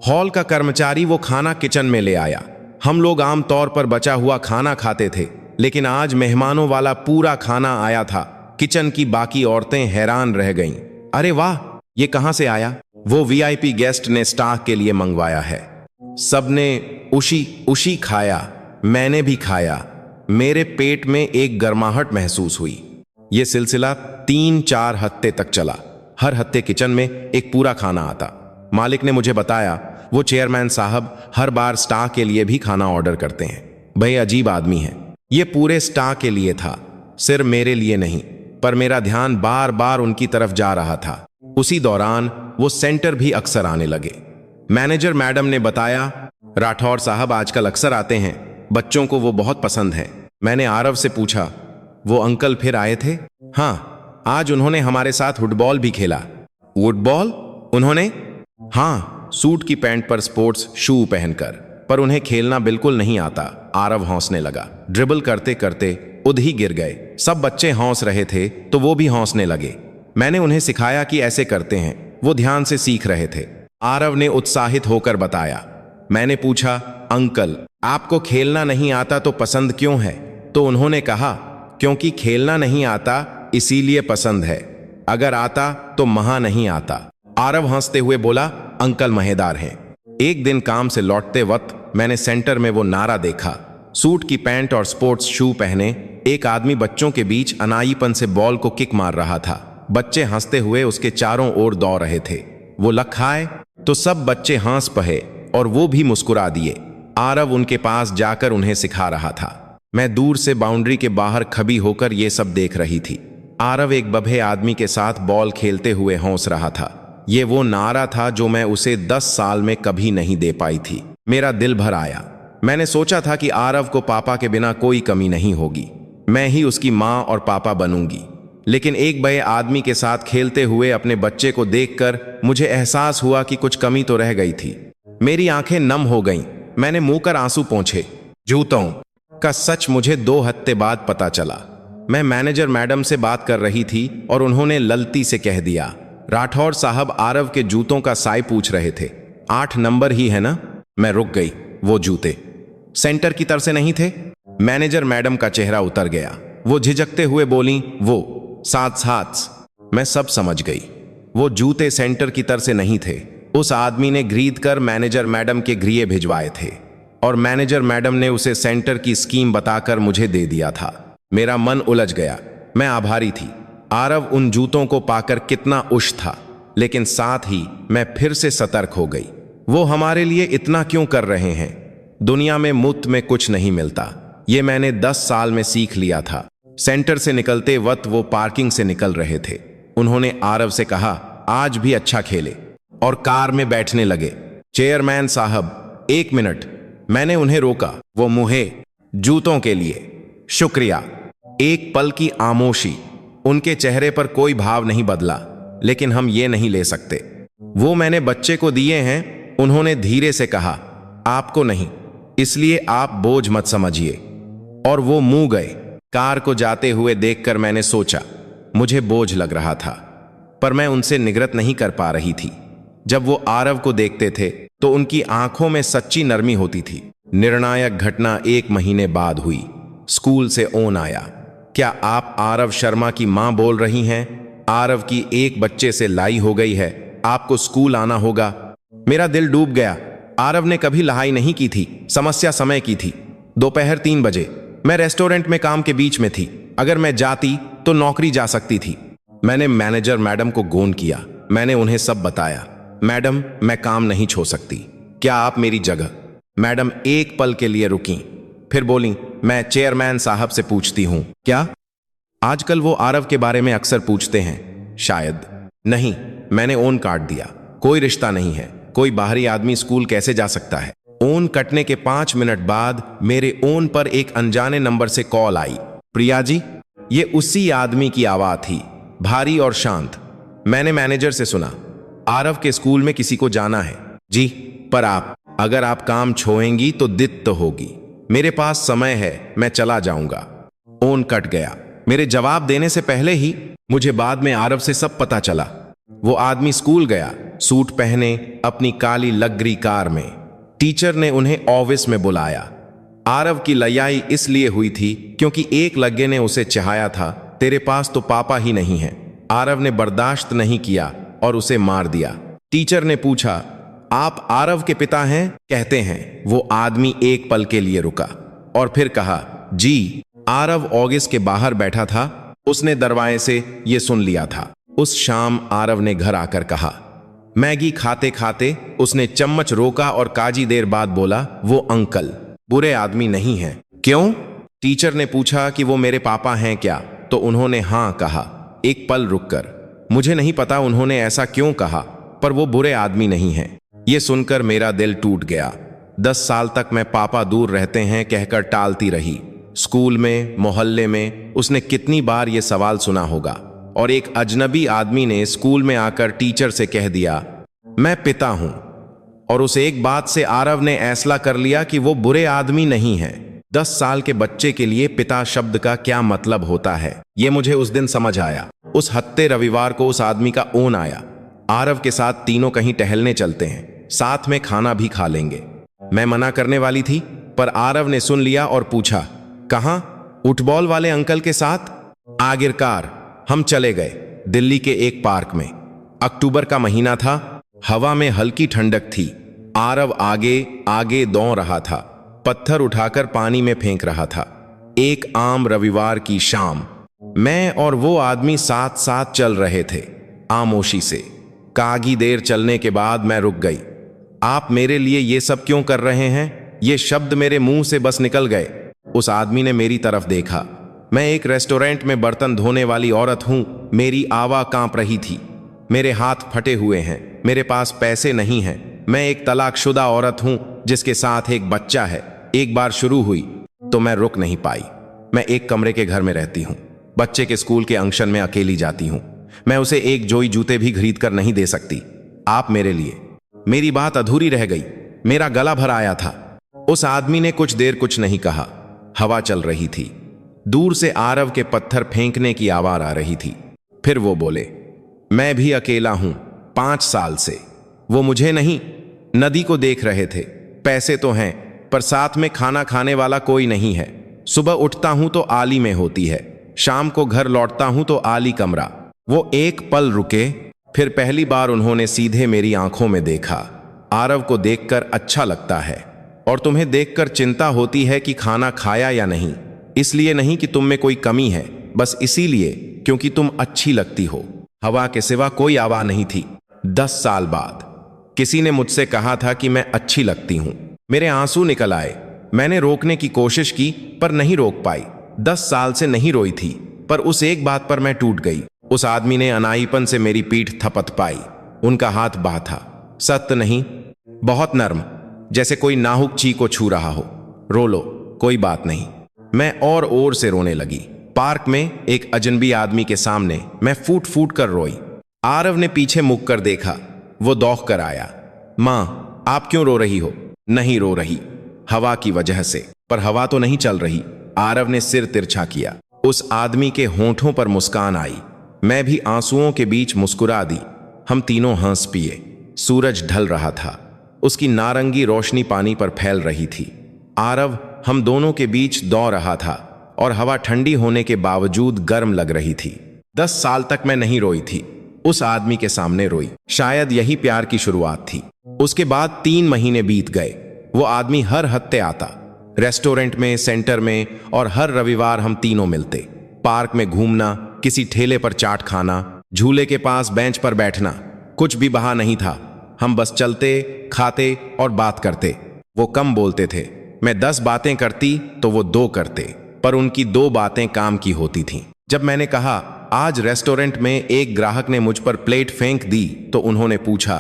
हॉल का कर्मचारी वो खाना किचन में ले आया। हम लोग आमतौर पर बचा हुआ खाना खाते थे, लेकिन आज मेहमानों वाला पूरा खाना आया था। किचन की बाकी औरतें हैरान रह गईं। अरे वाह, ये कहां से आया? वो वीआईपी गेस्ट ने स्टाफ के लिए मंगवाया है। सबने उशी उशी खाया, मैंने भी खाया। मेरे पेट में एक गर्माहट महसूस हुई। ये सिलसिला 3-4 हफ्ते तक चला। हर हफ्ते किचन में एक पूरा खाना आता। मालिक ने मुझे बताया, वो चेयरमैन साहब हर बार स्टाफ के लिए भी खाना ऑर्डर करते हैं। भाई अजीब आदमी है। ये पूरे स्टाफ के लिए था, सिर्फ मेरे लिए नहीं। पर मेरा ध्यान बार बार उनकी तरफ जा रहा था। उसी दौरान वो सेंटर भी अक्सर आने लगे। मैनेजर मैडम ने बताया, राठौर साहब आजकल अक्सर आते हैं, बच्चों को वो बहुत पसंद है। मैंने आरव से पूछा, वो अंकल फिर आए थे? हाँ, आज उन्होंने हमारे साथ फुटबॉल भी खेला। फुटबॉल? उन्होंने? हाँ, सूट की पैंट पर स्पोर्ट्स शू पहनकर। पर उन्हें खेलना बिल्कुल नहीं आता। आरव हंसने लगा। ड्रिबल करते करते उध ही गिर गए। सब बच्चे हंस रहे थे तो वो भी हंसने लगे। मैंने उन्हें सिखाया कि ऐसे करते हैं। वो ध्यान से सीख रहे थे। आरव ने उत्साहित होकर बताया। मैंने पूछा, अंकल आपको खेलना नहीं आता तो पसंद क्यों है? तो उन्होंने कहा, क्योंकि खेलना नहीं आता इसीलिए पसंद है, अगर आता तो महा नहीं आता। आरव हंसते हुए बोला, अंकल मजेदार हैं। एक दिन काम से लौटते वक्त मैंने सेंटर में वो नारा देखा। सूट की पैंट और स्पोर्ट्स शू पहने एक आदमी बच्चों के बीच अनाईपन से बॉल को किक मार रहा था। बच्चे हंसते हुए उसके चारों ओर दौड़ रहे थे। वो लक आए तो सब बच्चे हंस पहे और वो भी मुस्कुरा दिए। आरव उनके पास जाकर उन्हें सिखा रहा था। मैं दूर से बाउंड्री के बाहर खड़ी होकर ये सब देख रही थी। आरव एक बूढ़े आदमी के साथ बॉल खेलते हुए हंस रहा था। ये वो नारा था जो मैं उसे 10 साल में कभी नहीं दे पाई थी। मेरा दिल भर आया। मैंने सोचा था कि आरव को पापा के बिना कोई कमी नहीं होगी, मैं ही उसकी माँ और पापा बनूंगी। लेकिन एक बड़े आदमी के साथ खेलते हुए अपने बच्चे को देखकर मुझे एहसास हुआ कि कुछ कमी तो रह गई थी। मेरी आंखें नम हो गईं। मैंने मुंह कर आंसू पोंछे। जूतों का सच मुझे 2 हफ्ते बाद पता चला। मैं मैनेजर मैडम से बात कर रही थी और उन्होंने ललती से कह दिया, राठौर साहब आरव के जूतों का साइज पूछ रहे थे। 8 नंबर ही है ना? मैं रुक गई। वो जूते सेंटर की तरफ से नहीं थे? मैनेजर मैडम का चेहरा उतर गया। वो झिझकते हुए बोली, वो 7 मैं सब समझ गई। वो जूते सेंटर की तरफ से नहीं थे। उस आदमी ने खरीद कर मैनेजर मैडम के गृह भिजवाए थे और मैनेजर मैडम ने उसे सेंटर की स्कीम बताकर मुझे दे दिया था। मेरा मन उलझ गया। मैं आभारी थी। आरव उन जूतों को पाकर कितना खुश था, लेकिन साथ ही मैं फिर से सतर्क हो गई। वो हमारे लिए इतना क्यों कर रहे हैं? दुनिया में मुफ्त में कुछ नहीं मिलता। ये मैंने 10 साल में सीख लिया था। सेंटर से निकलते वक्त वो पार्किंग से निकल रहे थे। उन्होंने आरव से कहा, आज भी अच्छा खेले, और कार में बैठने लगे। चेयरमैन साहब 1 मिनट। मैंने उन्हें रोका। वो मुहे जूतों के लिए शुक्रिया। एक पल की आमोशी। उनके चेहरे पर कोई भाव नहीं बदला। लेकिन हम ये नहीं ले सकते। वो मैंने बच्चे को दिए हैं, उन्होंने धीरे से कहा, आपको नहीं, इसलिए आप बोझ मत समझिए। और वो मुंह गए। कार को जाते हुए देखकर मैंने सोचा, मुझे बोझ लग रहा था, पर मैं उनसे निगृत नहीं कर पा रही थी। जब वो आरव को देखते थे तो उनकी आंखों में सच्ची नरमी होती थी। निर्णायक घटना 1 महीने बाद हुई। स्कूल से ओन आया। क्या आप आरव शर्मा की मां बोल रही हैं? आरव की एक बच्चे से लाई हो गई है, आपको स्कूल आना होगा। मेरा दिल डूब गया। आरव ने कभी लहाई नहीं की थी। समस्या समय की थी। दोपहर 3 बजे। मैं रेस्टोरेंट में काम के बीच में थी। अगर मैं जाती तो नौकरी जा सकती थी। मैंने मैनेजर मैडम को गोन किया। मैंने उन्हें सब बताया। मैडम, मैं काम नहीं छोड़ सकती, क्या आप मेरी जगह? मैडम एक पल के लिए रुकी, फिर बोली, मैं चेयरमैन साहब से पूछती हूं। क्या? आजकल वो आरव के बारे में अक्सर पूछते हैं। शायद। नहीं, मैंने ओन काट दिया। कोई रिश्ता नहीं है। कोई बाहरी आदमी स्कूल कैसे जा सकता है? ओन कटने के 5 मिनट बाद मेरे ओन पर एक अनजाने नंबर से कॉल आई। प्रिया जी, ये उसी आदमी की आवाज थी, भारी और शांत। मैंने मैनेजर से सुना, आरव के स्कूल में किसी को जाना है। जी, पर अगर आप काम छोड़ेंगी तो दिक्कत होगी। मेरे पास समय है, मैं चला जाऊंगा। ओन कट गया। मेरे जवाब देने से पहले ही मुझे बाद में आरव से सब पता चला। वो आदमी स्कूल गया, सूट पहने, अपनी काली लग्री कार में। टीचर ने उन्हें ऑफिस में बुलाया। आरव की लड़ाई इसलिए हुई थी क्योंकि एक लड़के ने उसे चाहा था, तेरे पास तो पापा ही नहीं है। आरव ने बर्दाश्त नहीं किया और उसे मार दिया। टीचर ने पूछा, आप आरव के पिता हैं? कहते हैं। वो आदमी एक पल के लिए रुका और फिर कहा, जी। आरव ऑफिस के बाहर बैठा था, उसने दरवाजे से ये सुन लिया था। उस शाम आरव ने घर आकर कहा, मैगी खाते खाते उसने चम्मच रोका और काजी देर बाद बोला, वो अंकल बुरे आदमी नहीं हैं। क्यों? टीचर ने पूछा कि वो मेरे पापा हैं क्या, तो उन्होंने हाँ कहा। एक पल रुककर, मुझे नहीं पता उन्होंने ऐसा क्यों कहा, पर वो बुरे आदमी नहीं हैं। ये सुनकर मेरा दिल टूट गया। 10 साल तक मैं पापा दूर रहते हैं कहकर टालती रही। स्कूल में, मोहल्ले में उसने कितनी बार ये सवाल सुना होगा, और एक अजनबी आदमी ने स्कूल में आकर टीचर से कह दिया, मैं पिता हूं। और उस एक बात से आरव ने ऐसला कर लिया कि वो बुरे आदमी नहीं है। 10 साल के बच्चे के लिए पिता शब्द का क्या मतलब होता है, ये मुझे उस दिन समझ आया। उस हफ्ते रविवार को उस आदमी का ओन आया, आरव के साथ तीनों कहीं टहलने चलते हैं, साथ में खाना भी खा लेंगे। मैं मना करने वाली थी, पर आरव ने सुन लिया और पूछा, कहां? फुटबॉल वाले अंकल के साथ। आखिरकार हम चले गए दिल्ली के एक पार्क में। अक्टूबर का महीना था, हवा में हल्की ठंडक थी। आरव आगे आगे दौड़ रहा था, पत्थर उठाकर पानी में फेंक रहा था। एक आम रविवार की शाम, मैं और वो आदमी साथ साथ चल रहे थे, आमोशी से। कागी देर चलने के बाद मैं रुक गई। आप मेरे लिए ये सब क्यों कर रहे हैं? ये शब्द मेरे मुंह से बस निकल गए। उस आदमी ने मेरी तरफ देखा। मैं एक रेस्टोरेंट में बर्तन धोने वाली औरत हूं। मेरी आवाज कांप रही थी, मेरे हाथ फटे हुए हैं, मेरे पास पैसे नहीं हैं। मैं एक तलाकशुदा औरत हूं जिसके साथ एक बच्चा है। एक बार शुरू हुई तो मैं रुक नहीं पाई। मैं एक कमरे के घर में रहती हूं, बच्चे के स्कूल के अंगन में अकेली जाती हूं। मैं उसे एक जोड़ी जूते भी खरीद कर नहीं दे सकती। आप मेरे लिए। मेरी बात अधूरी रह गई, मेरा गला भर आया था। उस आदमी ने कुछ देर कुछ नहीं कहा। हवा चल रही थी, दूर से आरव के पत्थर फेंकने की आवाज आ रही थी। फिर वो बोले, मैं भी अकेला हूं 5 साल से। वो मुझे नहीं, नदी को देख रहे थे। पैसे तो हैं, पर साथ में खाना खाने वाला कोई नहीं है। सुबह उठता हूं तो आली में होती है, शाम को घर लौटता हूं तो आली कमरा। वो एक पल रुके, फिर पहली बार उन्होंने सीधे मेरी आंखों में देखा। आरव को देखकर अच्छा लगता है, और तुम्हें देखकर चिंता होती है कि खाना खाया या नहीं। इसलिए नहीं कि तुम में कोई कमी है, बस इसीलिए क्योंकि तुम अच्छी लगती हो। हवा के सिवा कोई आवाज नहीं थी। 10 साल बाद किसी ने मुझसे कहा था कि मैं अच्छी लगती हूं। मेरे आंसू निकल आए। मैंने रोकने की कोशिश की, पर नहीं रोक पाई। 10 साल से नहीं रोई थी, पर उस एक बात पर मैं टूट गई। उस आदमी ने अनाईपन से मेरी पीठ थपथपाई। उनका हाथ बहा था, सख्त नहीं, बहुत नर्म, जैसे कोई नाहुक ची को छू रहा हो। रो लो, कोई बात नहीं। मैं और ओर से रोने लगी। पार्क में एक अजनबी आदमी के सामने मैं फूट फूट कर रोई। आरव ने पीछे मुड़ कर देखा। वो दौड़ कर आया, माँ आप क्यों रो रही हो? नहीं रो रही, हवा की वजह से। पर हवा तो नहीं चल रही। आरव ने सिर तिरछा किया। उस आदमी के होंठों पर मुस्कान आई। मैं भी आंसुओं के बीच मुस्कुरा दी। हम तीनों हंस पिए। सूरज ढल रहा था, उसकी नारंगी रोशनी पानी पर फैल रही थी। आरव हम दोनों के बीच दौड़ रहा था, और हवा ठंडी होने के बावजूद गर्म लग रही थी। 10 साल तक मैं नहीं रोई थी, उस आदमी के सामने रोई। शायद यही प्यार की शुरुआत थी। उसके बाद 3 महीने बीत गए। वो आदमी हर हफ्ते आता, रेस्टोरेंट में, सेंटर में, और हर रविवार हम तीनों मिलते। पार्क में घूमना, किसी ठेले पर चाट खाना, झूले के पास बेंच पर बैठना, कुछ भी बहा नहीं था। हम बस चलते, खाते और बात करते। वो कम बोलते थे। मैं 10 बातें करती तो वो 2 करते, पर उनकी 2 बातें काम की होती थीं। जब मैंने कहा, आज रेस्टोरेंट में एक ग्राहक ने मुझ पर प्लेट फेंक दी, तो उन्होंने पूछा,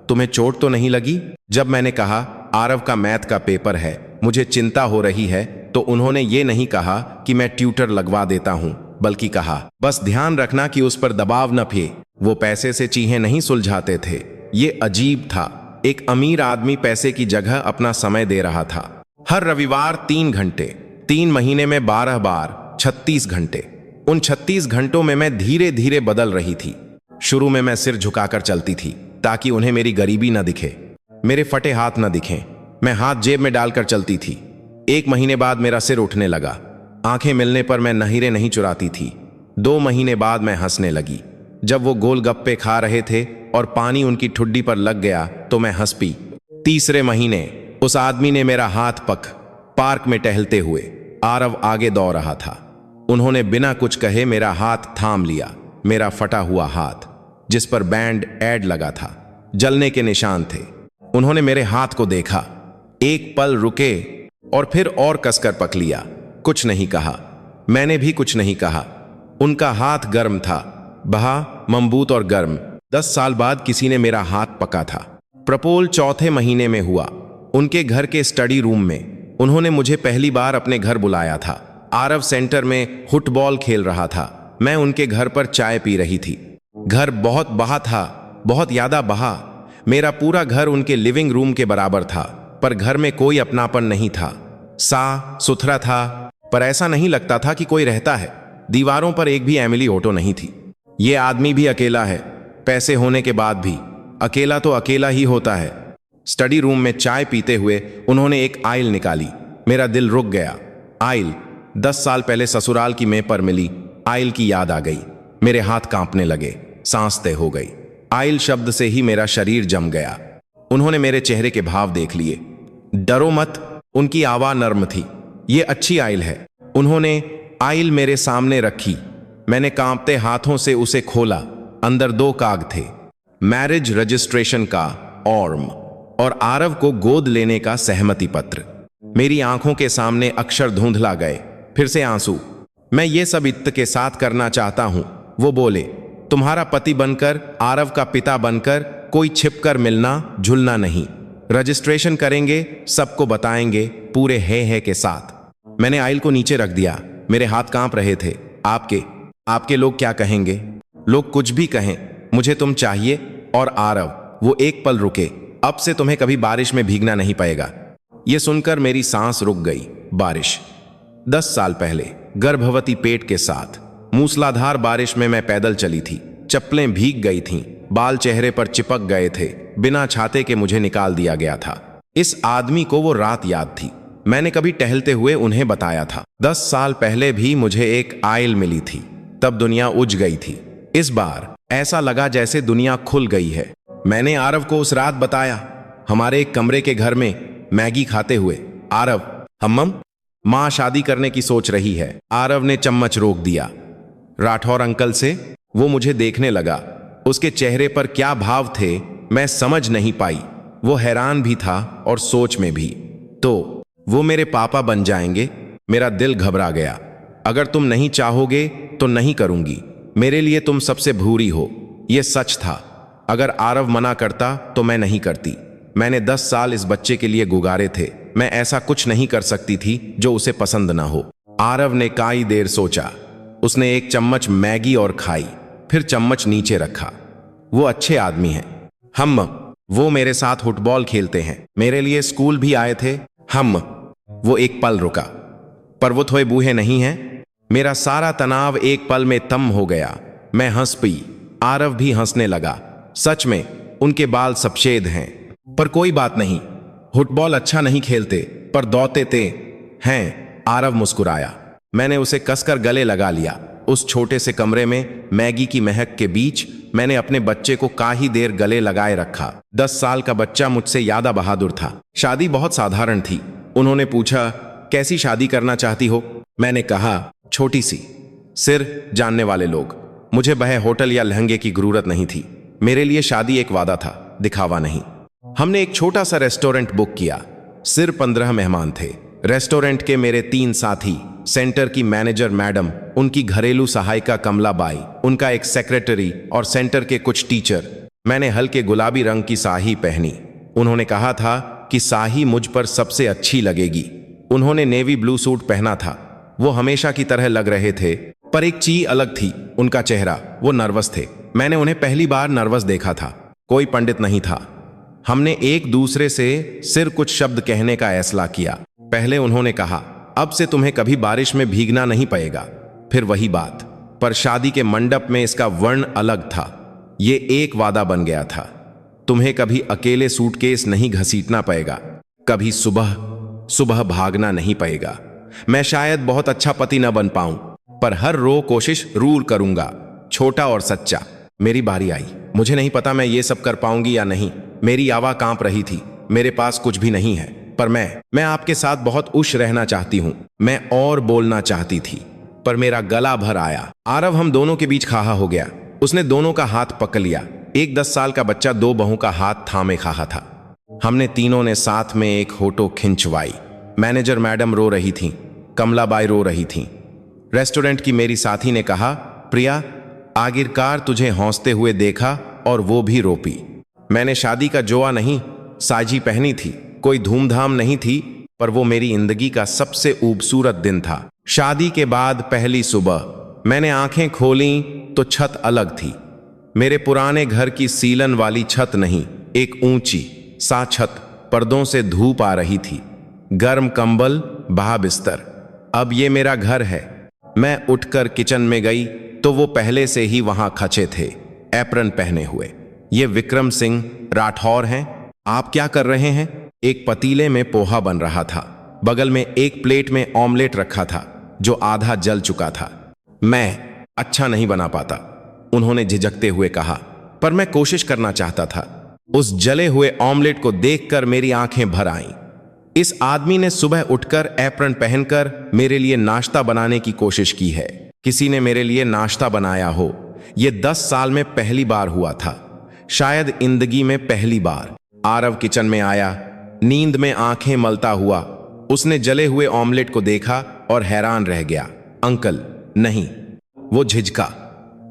तुम्हें चोट तो नहीं लगी? जब मैंने कहा, आरव का मैथ का पेपर है, मुझे चिंता हो रही है। तो उन्होंने ये नहीं कहा कि मैं ट्यूटर लगवा देता हूं, बल्कि कहा बस ध्यान रखना कि उस पर दबाव न फिरे। वो पैसे से चीजें नहीं सुलझाते थे। ये अजीब था, एक अमीर आदमी पैसे की जगह अपना समय दे रहा था। हर रविवार 3 घंटे, 3 महीने में 12 बार 36 घंटे। उन 36 घंटों में मैं धीरे धीरे बदल रही थी। शुरू में मैं सिर झुकाकर चलती थी ताकि उन्हें मेरी गरीबी न दिखे, मेरे फटे हाथ न दिखें। मैं हाथ जेब में डालकर चलती थी। 1 महीने बाद मेरा सिर उठने लगा। आंखें मिलने पर मैं नहीरें नहीं चुराती थी। 2 महीने बाद मैं हंसने लगी। जब वो गोलगप्पे खा रहे थे और पानी उनकी ठुड्डी पर लग गया तो मैं हंस पी। 3 महीने उस आदमी ने मेरा हाथ पार्क में टहलते हुए, आरव आगे दौड़ रहा था। उन्होंने बिना कुछ कहे मेरा हाथ थाम लिया। मेरा फटा हुआ हाथ जिस पर बैंड एड लगा था, जलने के निशान थे। उन्होंने मेरे हाथ को देखा, एक पल रुके और फिर और कसकर पकड़ लिया। कुछ नहीं कहा, मैंने भी कुछ नहीं कहा। उनका हाथ गर्म था, बहा, मजबूत और गर्म। 10 साल बाद किसी ने मेरा हाथ पका था। प्रपोल 4 महीने में हुआ, उनके घर के स्टडी रूम में। उन्होंने मुझे पहली बार अपने घर बुलाया था। आरव सेंटर में फुटबॉल खेल रहा था। मैं उनके घर पर चाय पी रही थी। घर बहुत बहा था, बहुत ज्यादा बहा। मेरा पूरा घर उनके लिविंग रूम के बराबर था, पर घर में कोई अपनापन नहीं था। साफ सुथरा था, पर ऐसा नहीं लगता था कि कोई रहता है। दीवारों पर एक भी एमिली ओटो नहीं थी। ये आदमी भी अकेला है, पैसे होने के बाद भी। अकेला तो अकेला ही होता है। स्टडी रूम में चाय पीते हुए उन्होंने एक आइल निकाली। मेरा दिल रुक गया। आइल 10 साल पहले ससुराल की मेज पर मिली। आइल की याद आ गई। मेरे हाथ कांपने लगे, सांस तय हो गई। आइल शब्द से ही मेरा शरीर जम गया। उन्होंने मेरे चेहरे के भाव देख लिए। डरो मत, उनकी आवाज नर्म थी। ये अच्छी आइल है। उन्होंने आइल मेरे सामने रखी। मैंने कांपते हाथों से उसे खोला। अंदर 2 कागज थे, मैरिज रजिस्ट्रेशन का और आरव को गोद लेने का सहमति पत्र। मेरी आंखों के सामने अक्षर धुंधला गए, फिर से आंसू। मैं ये सब इत्त के साथ करना चाहता हूं, वो बोले। तुम्हारा पति बनकर, आरव का पिता बनकर, कोई छिपकर मिलना झुलना नहीं। रजिस्ट्रेशन करेंगे, सबको बताएंगे, पूरे है के साथ। मैंने आइल को नीचे रख दिया। मेरे हाथ कांप रहे थे। आपके लोग क्या कहेंगे? लोग कुछ भी कहें, मुझे तुम चाहिए। और आरव, वो एक पल रुके। अब से तुम्हें कभी बारिश में भीगना नहीं पड़ेगा। ये सुनकर मेरी सांस रुक गई। बारिश 10 साल पहले, गर्भवती पेट के साथ मूसलाधार बारिश में मैं पैदल चली थी। चप्पलें भीग गई थीं, बाल चेहरे पर चिपक गए थे। बिना छाते के मुझे निकाल दिया गया था। इस आदमी को वो रात याद थी। मैंने कभी टहलते हुए उन्हें बताया था। 10 साल पहले भी मुझे एक आइल मिली थी, तब दुनिया उज गई थी। इस बार ऐसा लगा जैसे दुनिया खुल गई है। मैंने आरव को उस रात बताया, हमारे एक कमरे के घर में मैगी खाते हुए। आरव, हम्मम, माँ शादी करने की सोच रही है। आरव ने चम्मच रोक दिया। राठौर अंकल से? वो मुझे देखने लगा। उसके चेहरे पर क्या भाव थे मैं समझ नहीं पाई। वो हैरान भी था और सोच में भी। तो वो मेरे पापा बन जाएंगे? मेरा दिल घबरा गया। अगर तुम नहीं चाहोगे तो नहीं करूंगी। मेरे लिए तुम सबसे भूरी हो। यह सच था। अगर आरव मना करता तो मैं नहीं करती। मैंने 10 साल इस बच्चे के लिए गुजारे थे। मैं ऐसा कुछ नहीं कर सकती थी जो उसे पसंद ना हो। आरव ने कई देर सोचा। उसने एक चम्मच मैगी और खाई, फिर चम्मच नीचे रखा। वो अच्छे आदमी हैं। वो मेरे साथ फुटबॉल खेलते हैं, मेरे लिए स्कूल भी आए थे। वो एक पल रुका, पर वो थोड़े बूढ़े नहीं हैं। मेरा सारा तनाव एक पल में तम हो गया। मैं हंस पी। आरव भी हंसने लगा। सच में उनके बाल सफेद हैं, पर कोई बात नहीं। फुटबॉल अच्छा नहीं खेलते, पर दौड़ते थे। हैं, आरव मुस्कुराया। मैंने उसे कसकर गले लगा लिया। उस छोटे से कमरे में मैगी की महक के बीच मैंने अपने बच्चे को काफी देर गले लगाए रखा। 10 साल का बच्चा मुझसे ज्यादा बहादुर था। शादी बहुत साधारण थी। उन्होंने पूछा, कैसी शादी करना चाहती हो? मैंने कहा, छोटी सी, सिर जानने वाले लोग। मुझे बहे होटल या लहंगे की जरूरत नहीं थी। मेरे लिए शादी एक वादा था, दिखावा नहीं। हमने एक छोटा सा रेस्टोरेंट बुक किया। सिर्फ 15 मेहमान थे। रेस्टोरेंट के मेरे 3 साथी, सेंटर की मैनेजर मैडम, उनकी घरेलू सहायिका कमला बाई, उनका एक सेक्रेटरी और सेंटर के कुछ टीचर। मैंने हल्के गुलाबी रंग की साड़ी पहनी। उन्होंने कहा था कि साही मुझ पर सबसे अच्छी लगेगी। उन्होंने नेवी ब्लू सूट पहना था। वो हमेशा की तरह लग रहे थे, पर एक चीज अलग थी, उनका चेहरा। वो नर्वस थे। मैंने उन्हें पहली बार नर्वस देखा था। कोई पंडित नहीं था। हमने एक दूसरे से सिर्फ कुछ शब्द कहने का ऐसला किया। पहले उन्होंने कहा, अब से तुम्हें कभी बारिश में भीगना नहीं पड़ेगा। फिर वही बात, पर शादी के मंडप में इसका वर्ण अलग था। ये एक वादा बन गया था, तुम्हें कभी अकेले सूटकेस नहीं घसीटना पड़ेगा, कभी सुबह सुबह भागना नहीं पड़ेगा। मैं शायद बहुत अच्छा पति न बन पाऊं, पर हर रोज कोशिश जरूर करूंगा, छोटा और सच्चा। मेरी बारी आई। मुझे नहीं पता मैं ये सब कर पाऊंगी या नहीं। मेरी आवाज कांप रही थी। मेरे पास कुछ भी नहीं है, पर मैं आपके साथ बहुत उश रहना चाहती हूं। मैं और बोलना चाहती थी, पर मेरा गला भर आया। आरव हम दोनों के बीच खड़ा हो गया। उसने दोनों का हाथ पकड़ लिया। एक 10 साल का बच्चा 2 बहू का हाथ थामे खड़ा था। हमने तीनों ने साथ में एक फोटो खिंचवाई। मैनेजर मैडम रो रही थी, कमलाबाई रो रही थी। रेस्टोरेंट की मेरी साथी ने कहा, प्रिया, आखिरकार तुझे हंसते हुए देखा, और वो भी रोपी। मैंने शादी का जोआ नहीं, साजी पहनी थी। कोई धूमधाम नहीं थी, पर वो मेरी जिंदगी का सबसे खूबसूरत दिन था। शादी के बाद पहली सुबह मैंने आंखें खोली तो छत अलग थी। मेरे पुराने घर की सीलन वाली छत नहीं, एक ऊंची सा छत। पर्दों से धूप आ रही थी, गर्म कंबल, बहा बिस्तर। अब ये मेरा घर है। मैं उठकर किचन में गई तो वो पहले से ही वहां खचे थे, एप्रन पहने हुए। ये विक्रम सिंह राठौर हैं। आप क्या कर रहे हैं? एक पतीले में पोहा बन रहा था। बगल में एक प्लेट में ऑमलेट रखा था, जो आधा जल चुका था। मैं अच्छा नहीं बना पाता, उन्होंने झिझकते हुए कहा, पर मैं कोशिश करना चाहता था। उस जले हुए ऑमलेट को देखकर मेरी आंखें भर आईं। इस आदमी ने सुबह उठकर एप्रन पहनकर मेरे लिए नाश्ता बनाने की कोशिश की है। किसी ने मेरे लिए नाश्ता बनाया हो। यह 10 साल में पहली बार हुआ था, शायद जिंदगी में पहली बार। आरव किचन में आया, नींद में आंखें मलता हुआ। उसने जले हुए ऑमलेट को देखा और हैरान रह गया। अंकल नहीं, वो झिझका।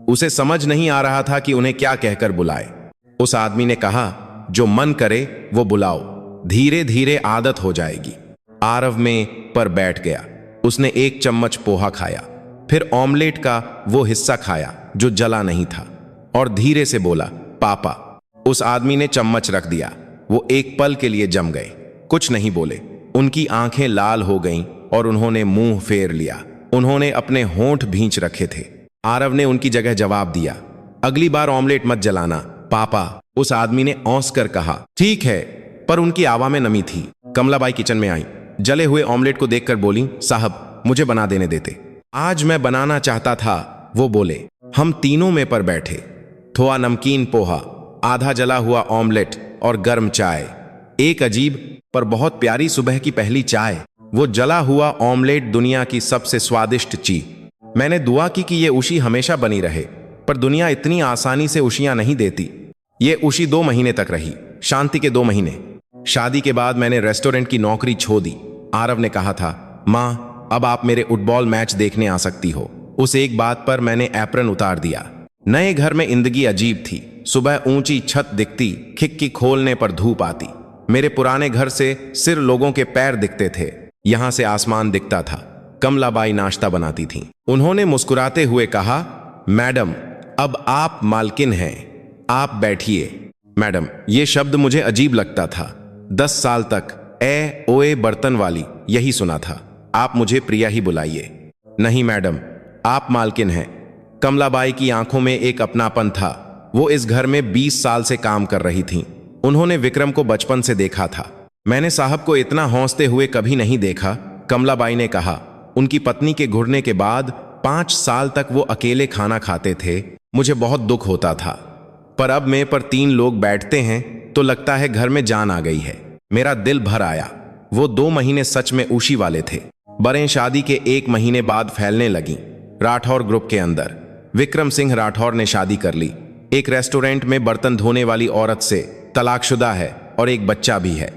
उसे समझ नहीं आ रहा था कि उन्हें क्या कहकर बुलाए। उस आदमी ने कहा, जो मन करे वो बुलाओ, धीरे धीरे आदत हो जाएगी। आरव में पर बैठ गया। उसने एक चम्मच पोहा खाया, फिर ऑमलेट का वो हिस्सा खाया जो जला नहीं था, और धीरे से बोला, पापा। उस आदमी ने चम्मच रख दिया। वो एक पल के लिए जम गए, कुछ नहीं बोले। उनकी आंखें लाल हो गईं और उन्होंने मुंह फेर लिया। उन्होंने अपने होंठ भींच रखे थे। आरव ने उनकी जगह जवाब दिया, अगली बार ऑमलेट मत जलाना पापा। उस आदमी ने औंस कर कहा, ठीक है, पर उनकी आवाज में नमी थी। कमलाबाई किचन में आई, जले हुए ऑमलेट को देखकर बोली, साहब मुझे बना देने देते। आज मैं बनाना चाहता था, वो बोले। हम तीनों में पर बैठे। थोड़ा नमकीन पोहा, आधा जला हुआ ऑमलेट और गर्म चाय। एक अजीब पर बहुत प्यारी सुबह की पहली चाय। वो जला हुआ ऑमलेट दुनिया की सबसे स्वादिष्ट चीज। मैंने दुआ की कि ये उशी हमेशा बनी रहे, पर दुनिया इतनी आसानी से उशियां नहीं देती। ये उशी 2 महीने तक रही, शांति के 2 महीने। शादी के बाद मैंने रेस्टोरेंट की नौकरी छोड़ दी। आरव ने कहा था, माँ अब आप मेरे फुटबॉल मैच देखने आ सकती हो। उस एक बात पर मैंने एप्रन उतार दिया। नए घर में जिंदगी अजीब थी। सुबह ऊंची छत दिखती, खिड़की खोलने पर धूप आती। मेरे पुराने घर से सिर्फ लोगों के पैर दिखते थे, यहां से आसमान दिखता था। कमलाबाई नाश्ता बनाती थी। उन्होंने मुस्कुराते हुए कहा, मैडम अब आप मालकिन हैं, आप बैठिए। मैडम, ये शब्द मुझे अजीब लगता था। 10 साल तक ए ओए बर्तन वाली यही सुना था। आप मुझे प्रिया ही बुलाइए। नहीं मैडम, आप मालकिन हैं। कमलाबाई की आंखों में एक अपनापन था। वो इस घर में 20 साल से काम कर रही थीं। उन्होंने विक्रम को बचपन से देखा था। मैंने साहब को इतना हौसते हुए कभी नहीं देखा, कमलाबाई ने कहा। उनकी पत्नी के घुरने के बाद 5 साल तक वो अकेले खाना खाते थे। मुझे बहुत दुख होता था, पर अब मैं पर 3 लोग बैठते हैं तो लगता है घर में जान आ गई है। मेरा दिल भर आया। वो 2 महीने सच में उशी वाले थे। बरें शादी के 1 महीने बाद फैलने लगी। राठौर ग्रुप के अंदर विक्रम सिंह राठौर ने शादी कर ली। एक रेस्टोरेंट में बर्तन धोने वाली औरत से, तलाकशुदा है और एक बच्चा भी है।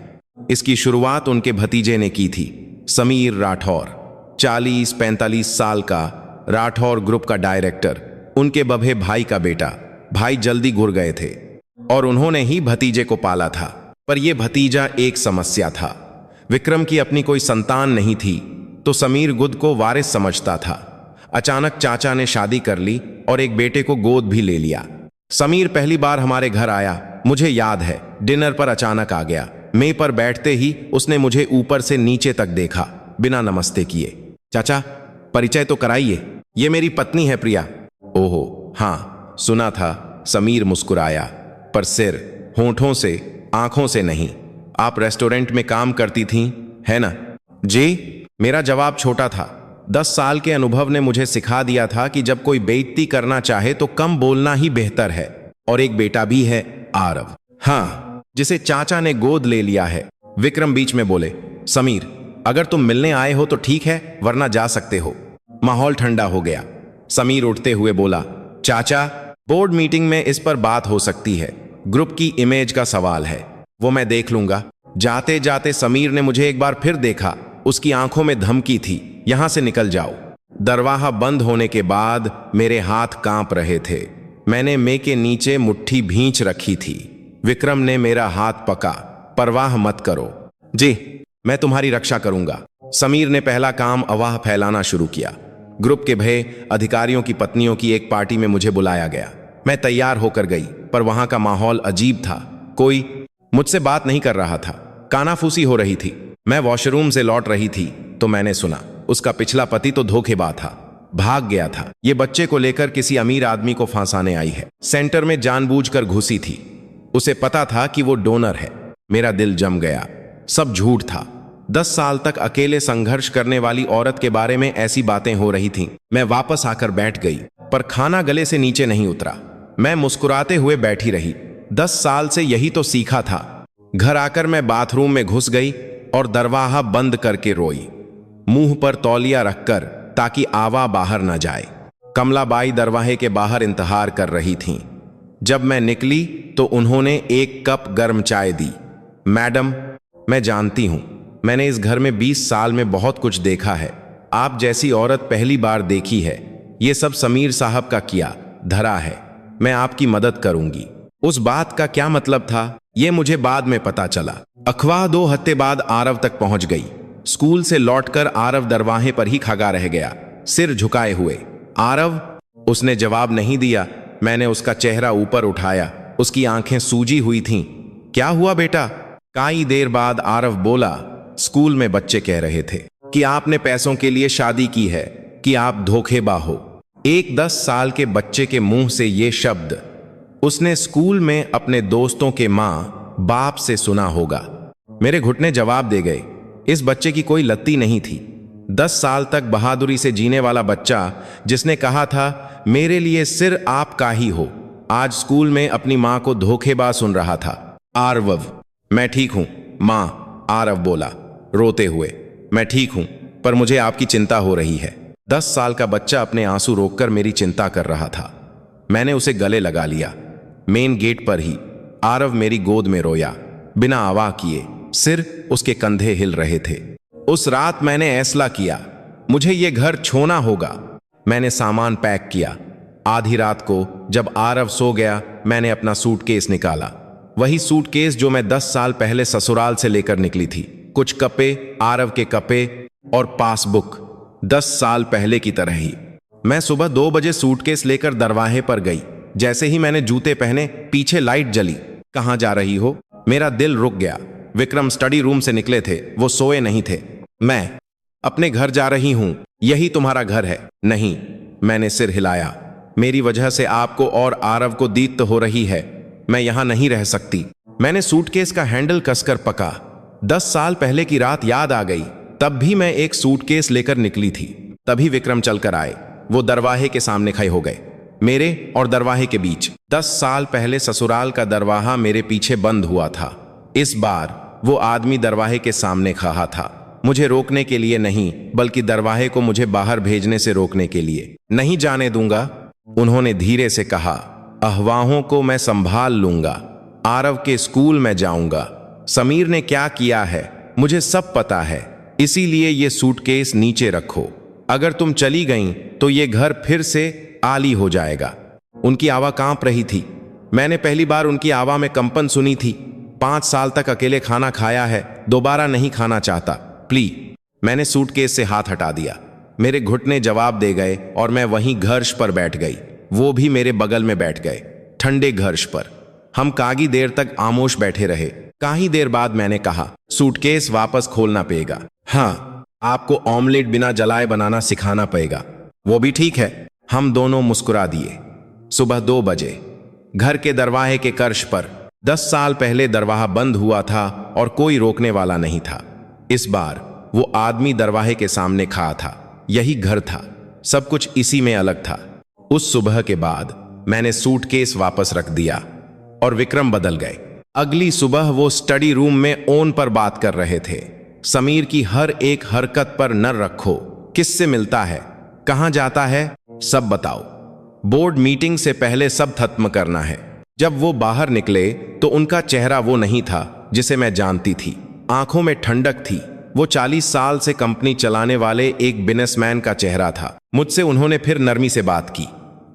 इसकी शुरुआत उनके भतीजे ने की थी, समीर राठौर, 40-45 साल का, राठौर ग्रुप का डायरेक्टर। उनके बभे भाई का बेटा। भाई जल्दी घुर गए थे और उन्होंने ही भतीजे को पाला था। पर यह भतीजा एक समस्या था। विक्रम की अपनी कोई संतान नहीं थी तो समीर गुद को वारिस समझता था। अचानक चाचा ने शादी कर ली और एक बेटे को गोद भी ले लिया। समीर पहली बार हमारे घर आया, मुझे याद है, डिनर पर अचानक आ गया। मेज पर बैठते ही उसने मुझे ऊपर से नीचे तक देखा, बिना नमस्ते किए। चाचा, परिचय तो कराइए, ये मेरी पत्नी है प्रिया। ओहो हाँ, सुना था। समीर मुस्कुराया, पर सिर, होठों से, आंखों से नहीं। आप रेस्टोरेंट में काम करती थीं, है ना? जी। मेरा जवाब छोटा था। 10 साल के अनुभव ने मुझे सिखा दिया था कि जब कोई बेइज्जती करना चाहे तो कम बोलना ही बेहतर है। और एक बेटा भी है, आरव। हाँ, जिसे चाचा ने गोद ले लिया है। विक्रम बीच में बोले, समीर, अगर तुम मिलने आए हो तो ठीक है, वरना जा सकते हो। माहौल ठंडा हो गया। समीर उठते हुए बोला, चाचा, बोर्ड मीटिंग में इस पर बात हो सकती है। ग्रुप की इमेज का सवाल है, वो मैं देख लूंगा। जाते जाते समीर ने मुझे एक बार फिर देखा। उसकी आंखों में धमकी थी, यहां से निकल जाओ। दरवाजा बंद होने के बाद मेरे हाथ कांप रहे थे। मैंने मेज के नीचे मुट्ठी भींच रखी थी। विक्रम ने मेरा हाथ पका, परवाह मत करो। जी, मैं तुम्हारी रक्षा करूंगा। समीर ने पहला काम अफवाह फैलाना शुरू किया। ग्रुप के भय अधिकारियों की पत्नियों की एक पार्टी में मुझे बुलाया गया। मैं तैयार होकर गई, पर वहां का माहौल अजीब था। कोई मुझसे बात नहीं कर रहा था, कानाफूसी हो रही थी। मैं वॉशरूम से लौट रही थी तो मैंने सुना, उसका पिछला पति तो धोखेबाज था, भाग गया था। ये बच्चे को लेकर किसी अमीर आदमी को फांसाने आई है। सेंटर में जानबूझकर घुसी थी। उसे पता था कि वो डोनर है। मेरा दिल जम गया। सब झूठ था। 10 साल तक अकेले संघर्ष करने वाली औरत के बारे में ऐसी बातें हो रही थीं। मैं वापस आकर बैठ गई, पर खाना गले से नीचे नहीं उतरा। मैं मुस्कुराते हुए बैठी रही। 10 साल से यही तो सीखा था। घर आकर मैं बाथरूम में घुस गई और दरवाजा बंद करके रोई, मुंह पर तौलिया रखकर, ताकि आवा बाहर न जाए। कमलाबाई दरवाजे के बाहर इंतजार कर रही थीं। जब मैं निकली तो उन्होंने एक कप गर्म चाय दी। मैडम, मैं जानती हूं, मैंने इस घर में 20 साल में बहुत कुछ देखा है। आप जैसी औरत पहली बार देखी है। ये सब समीर साहब का किया धरा है। मैं आपकी मदद करूंगी। उस बात का क्या मतलब था, ये मुझे बाद में पता चला। अखबार 2 हफ्ते बाद आरव तक पहुंच गई। स्कूल से लौटकर आरव दरवाजे पर ही खड़ा रह गया, सिर झुकाए हुए। आरव, उसने जवाब नहीं दिया। मैंने उसका चेहरा ऊपर उठाया। उसकी आंखें सूजी हुई थीं। क्या हुआ बेटा? कई देर बाद आरव बोला, स्कूल में बच्चे कह रहे थे कि आपने पैसों के लिए शादी की है, कि आप धोखेबाज हो। एक 10 साल के बच्चे के मुंह से ये शब्द उसने स्कूल में अपने दोस्तों के माँ बाप से सुना होगा। मेरे घुटने जवाब दे गए। इस बच्चे की कोई लत्ती नहीं थी। 10 साल तक बहादुरी से जीने वाला बच्चा, जिसने कहा था मेरे लिए सिर आपका ही हो, आज स्कूल में अपनी माँ को धोखेबाज सुन रहा था। आरव, मैं ठीक हूं माँ, आरव बोला रोते हुए। मैं ठीक हूं, पर मुझे आपकी चिंता हो रही है। 10 साल का बच्चा अपने आंसू रोककर मेरी चिंता कर रहा था। मैंने उसे गले लगा लिया। मेन गेट पर ही आरव मेरी गोद में रोया, बिना आवाज किए। सिर उसके कंधे हिल रहे थे। उस रात मैंने फैसला किया, मुझे ये घर छोड़ना होगा। मैंने सामान पैक किया। आधी रात को जब आरव सो गया, मैंने अपना सूटकेस निकाला। वही सूटकेस जो मैं 10 साल पहले ससुराल से लेकर निकली थी। कुछ कपे, आरव के कपे और पासबुक, 10 साल पहले की तरह ही। मैं सुबह 2 बजे सूटकेस लेकर दरवाजे पर गई। जैसे ही मैंने जूते पहने, पीछे लाइट जली। कहां जा रही हो? मेरा दिल रुक गया। विक्रम स्टडी रूम से निकले थे, वो सोए नहीं थे। मैं अपने घर जा रही हूं, यही तुम्हारा घर है। नहीं, मैंने सिर हिलाया। मेरी वजह से आपको और आरव को दीप्त हो रही है। मैं यहां नहीं रह सकती। मैंने सूटकेस का हैंडल कसकर पका। 10 साल पहले की रात याद आ गई। तब भी मैं एक सूटकेस लेकर निकली थी। तभी विक्रम चलकर आए। वो दरवाजे के सामने खड़े हो गए, मेरे और दरवाजे के बीच। 10 साल पहले ससुराल का दरवाजा मेरे पीछे बंद हुआ था। इस बार वो आदमी दरवाजे के सामने खड़ा था, मुझे रोकने के लिए नहीं, बल्कि दरवाजे को मुझे बाहर भेजने से रोकने के लिए। नहीं जाने दूंगा, उन्होंने धीरे से कहा। अफवाहों को मैं संभाल लूंगा। आरव के स्कूल में जाऊंगा। समीर ने क्या किया है मुझे सब पता है, इसीलिए ये सूटकेस नीचे रखो। अगर तुम चली गई तो ये घर फिर से आली हो जाएगा। उनकी आवाज कांप रही थी। मैंने पहली बार उनकी आवाज में कंपन सुनी थी। 5 साल तक अकेले खाना खाया है, दोबारा नहीं खाना चाहता, प्लीज। मैंने सूटकेस से हाथ हटा दिया। मेरे घुटने जवाब दे गए और मैं वहीं घर्ष पर बैठ गई। वो भी मेरे बगल में बैठ गए, ठंडे घर्ष पर। हम कागी देर तक आमोश बैठे रहे। काही देर बाद मैंने कहा, सूटकेस वापस खोलना पड़ेगा। हाँ, आपको ऑमलेट बिना जलाए बनाना सिखाना पड़ेगा। वो भी ठीक है। हम दोनों मुस्कुरा दिए। सुबह 2 बजे घर के दरवाजे के कर्श पर 10 साल पहले दरवाजा बंद हुआ था और कोई रोकने वाला नहीं था। इस बार वो आदमी दरवाजे के सामने खड़ा था। यही घर था, सब कुछ इसी में अलग था। उस सुबह के बाद मैंने सूटकेस वापस रख दिया और विक्रम बदल गए। अगली सुबह वो स्टडी रूम में ओन पर बात कर रहे थे। समीर की हर एक हरकत पर नजर रखो, किससे मिलता है, कहां जाता है, सब बताओ। बोर्ड मीटिंग से पहले सब खत्म करना है। जब वो बाहर निकले तो उनका चेहरा वो नहीं था जिसे मैं जानती थी। आंखों में ठंडक थी। वो 40 साल से कंपनी चलाने वाले एक बिजनेसमैन का चेहरा था। मुझसे उन्होंने फिर नरमी से बात की।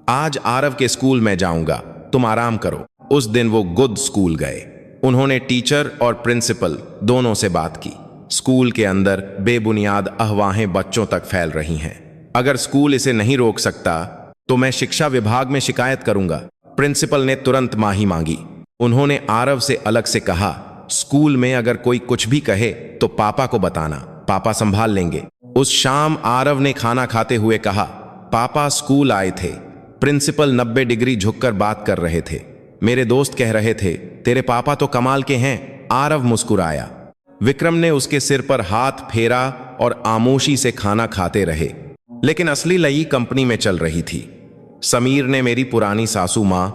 आज आरव के स्कूल में जाऊंगा, तुम आराम करो। उस दिन वो गुड स्कूल गए। उन्होंने टीचर और प्रिंसिपल दोनों से बात की। स्कूल के अंदर बेबुनियाद अफवाहें बच्चों तक फैल रही हैं। अगर स्कूल इसे नहीं रोक सकता तो मैं शिक्षा विभाग में शिकायत करूंगा। प्रिंसिपल ने तुरंत माफी मांगी। उन्होंने आरव से अलग से कहा, स्कूल में अगर कोई कुछ भी कहे तो पापा को बताना, पापा संभाल लेंगे। उस शाम आरव ने खाना खाते हुए कहा, पापा स्कूल आए थे। प्रिंसिपल 90 डिग्री झुककर बात कर रहे थे। मेरे दोस्त कह रहे थे, तेरे पापा तो कमाल के हैं। आरव मुस्कुराया। विक्रम ने उसके सिर पर हाथ फेरा और आमोशी से खाना खाते रहे। लेकिन असली लई कंपनी में चल रही थी। समीर ने मेरी पुरानी सासू मां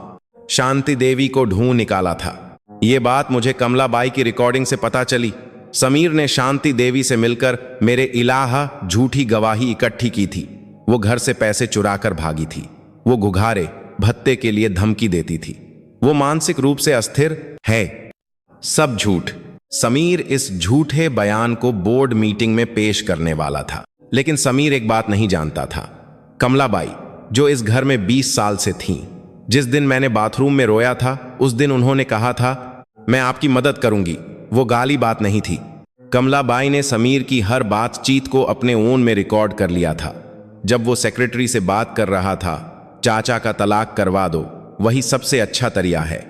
शांति देवी को ढूंढ निकाला था। ये बात मुझे कमलाबाई की रिकॉर्डिंग से पता चली। समीर ने शांति देवी से मिलकर मेरे इलाहा झूठी गवाही इकट्ठी की थी। वो घर से पैसे चुराकर भागी थी। वो घुघारे भत्ते के लिए धमकी देती थी। वो मानसिक रूप से अस्थिर है। सब झूठ। समीर इस झूठे बयान को बोर्ड मीटिंग में पेश करने वाला था। लेकिन समीर एक बात नहीं जानता था। कमलाबाई, जो इस घर में 20 साल से थीं, जिस दिन मैंने बाथरूम में रोया था, उस दिन उन्होंने कहा था, मैं आपकी मदद करूंगी। वो गाली बात नहीं थी। कमलाबाई ने समीर की हर बातचीत को अपने ओन में रिकॉर्ड कर लिया था। जब वो सेक्रेटरी से बात कर रहा था, चाचा का तलाक करवा दो, वही सबसे अच्छा तरीका है।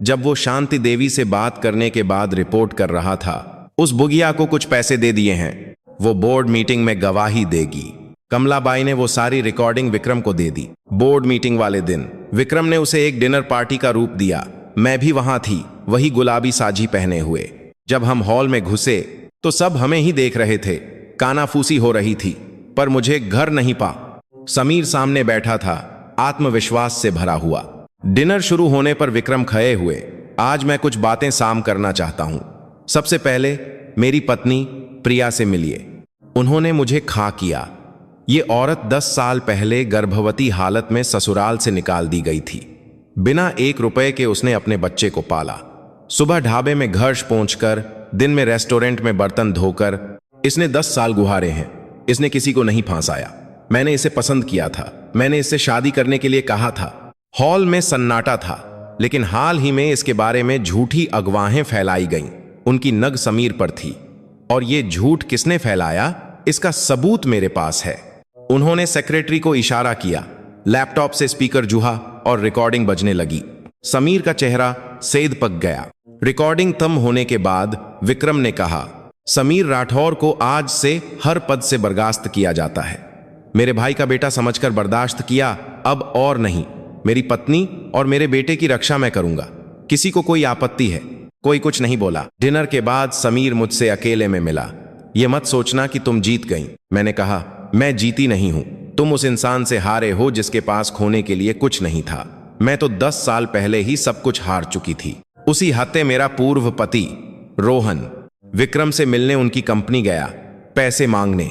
जब वो शांति देवी से बात करने के बाद रिपोर्ट कर रहा था, उस बुगिया को कुछ पैसे दे दिए हैं, वो बोर्ड मीटिंग में गवाही देगी। कमलाबाई ने वो सारी रिकॉर्डिंग विक्रम को दे दी। बोर्ड मीटिंग वाले दिन विक्रम ने उसे एक डिनर पार्टी का रूप दिया। मैं भी वहां थी, वही गुलाबी साजी पहने हुए। जब हम हॉल में घुसे तो सब हमें ही देख रहे थे। कानाफूसी हो रही थी, पर मुझे घर नहीं पा। समीर सामने बैठा था, आत्मविश्वास से भरा हुआ। डिनर शुरू होने पर विक्रम खड़े हुए। आज मैं कुछ बातें साम करना चाहता हूं। सबसे पहले मेरी पत्नी प्रिया से मिलिए। उन्होंने मुझे खा किया। ये औरत 10 साल पहले गर्भवती हालत में ससुराल से निकाल दी गई थी। बिना 1 रुपए के उसने अपने बच्चे को पाला। सुबह ढाबे में घर्ष पहुंचकर, दिन में रेस्टोरेंट में बर्तन धोकर इसने 10 साल गुहारे हैं। इसने किसी को नहीं फांसाया। मैंने इसे पसंद किया था। मैंने इससे शादी करने के लिए कहा था। हॉल में सन्नाटा था, लेकिन हाल ही में इसके बारे में झूठी अगवाहें फैलाई गईं। उनकी नग समीर पर थी, और ये झूठ किसने फैलाया, इसका सबूत मेरे पास है। उन्होंने सेक्रेटरी को इशारा किया। लैपटॉप से स्पीकर जूहा और रिकॉर्डिंग बजने लगी। समीर का चेहरा सेध पक गया। रिकॉर्डिंग तम होने के बाद विक्रम ने कहा, समीर राठौर को आज से हर पद से बर्खास्त किया जाता है। मेरे भाई का बेटा समझकर बर्दाश्त किया, अब और नहीं। मेरी पत्नी और मेरे बेटे की रक्षा मैं करूंगा। किसी को कोई आपत्ति है? कोई कुछ नहीं बोला। डिनर के बाद समीर मुझसे अकेले में मिला। ये मत सोचना कि तुम जीत गई। मैंने कहा, मैं जीती नहीं हूं। तुम उस इंसान से हारे हो जिसके पास खोने के लिए कुछ नहीं था। मैं तो 10 साल पहले ही सब कुछ हार चुकी थी। उसी हत्ते मेरा पूर्व पति रोहन विक्रम से मिलने उनकी कंपनी गया, पैसे मांगने।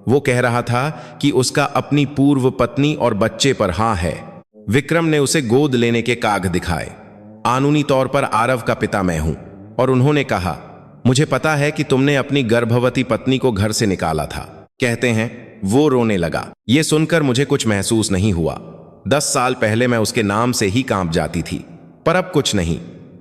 वो कह रहा था कि उसका अपनी पूर्व पत्नी और बच्चे पर हाँ है। विक्रम ने उसे गोद लेने के काग दिखाए। कानूनी तौर पर आरव का पिता मैं हूं, और उन्होंने कहा, मुझे पता है कि तुमने अपनी गर्भवती पत्नी को घर से निकाला था। कहते हैं वो रोने लगा। ये सुनकर मुझे कुछ महसूस नहीं हुआ। 10 साल पहले मैं उसके नाम से ही कांप जाती थी, पर अब कुछ नहीं।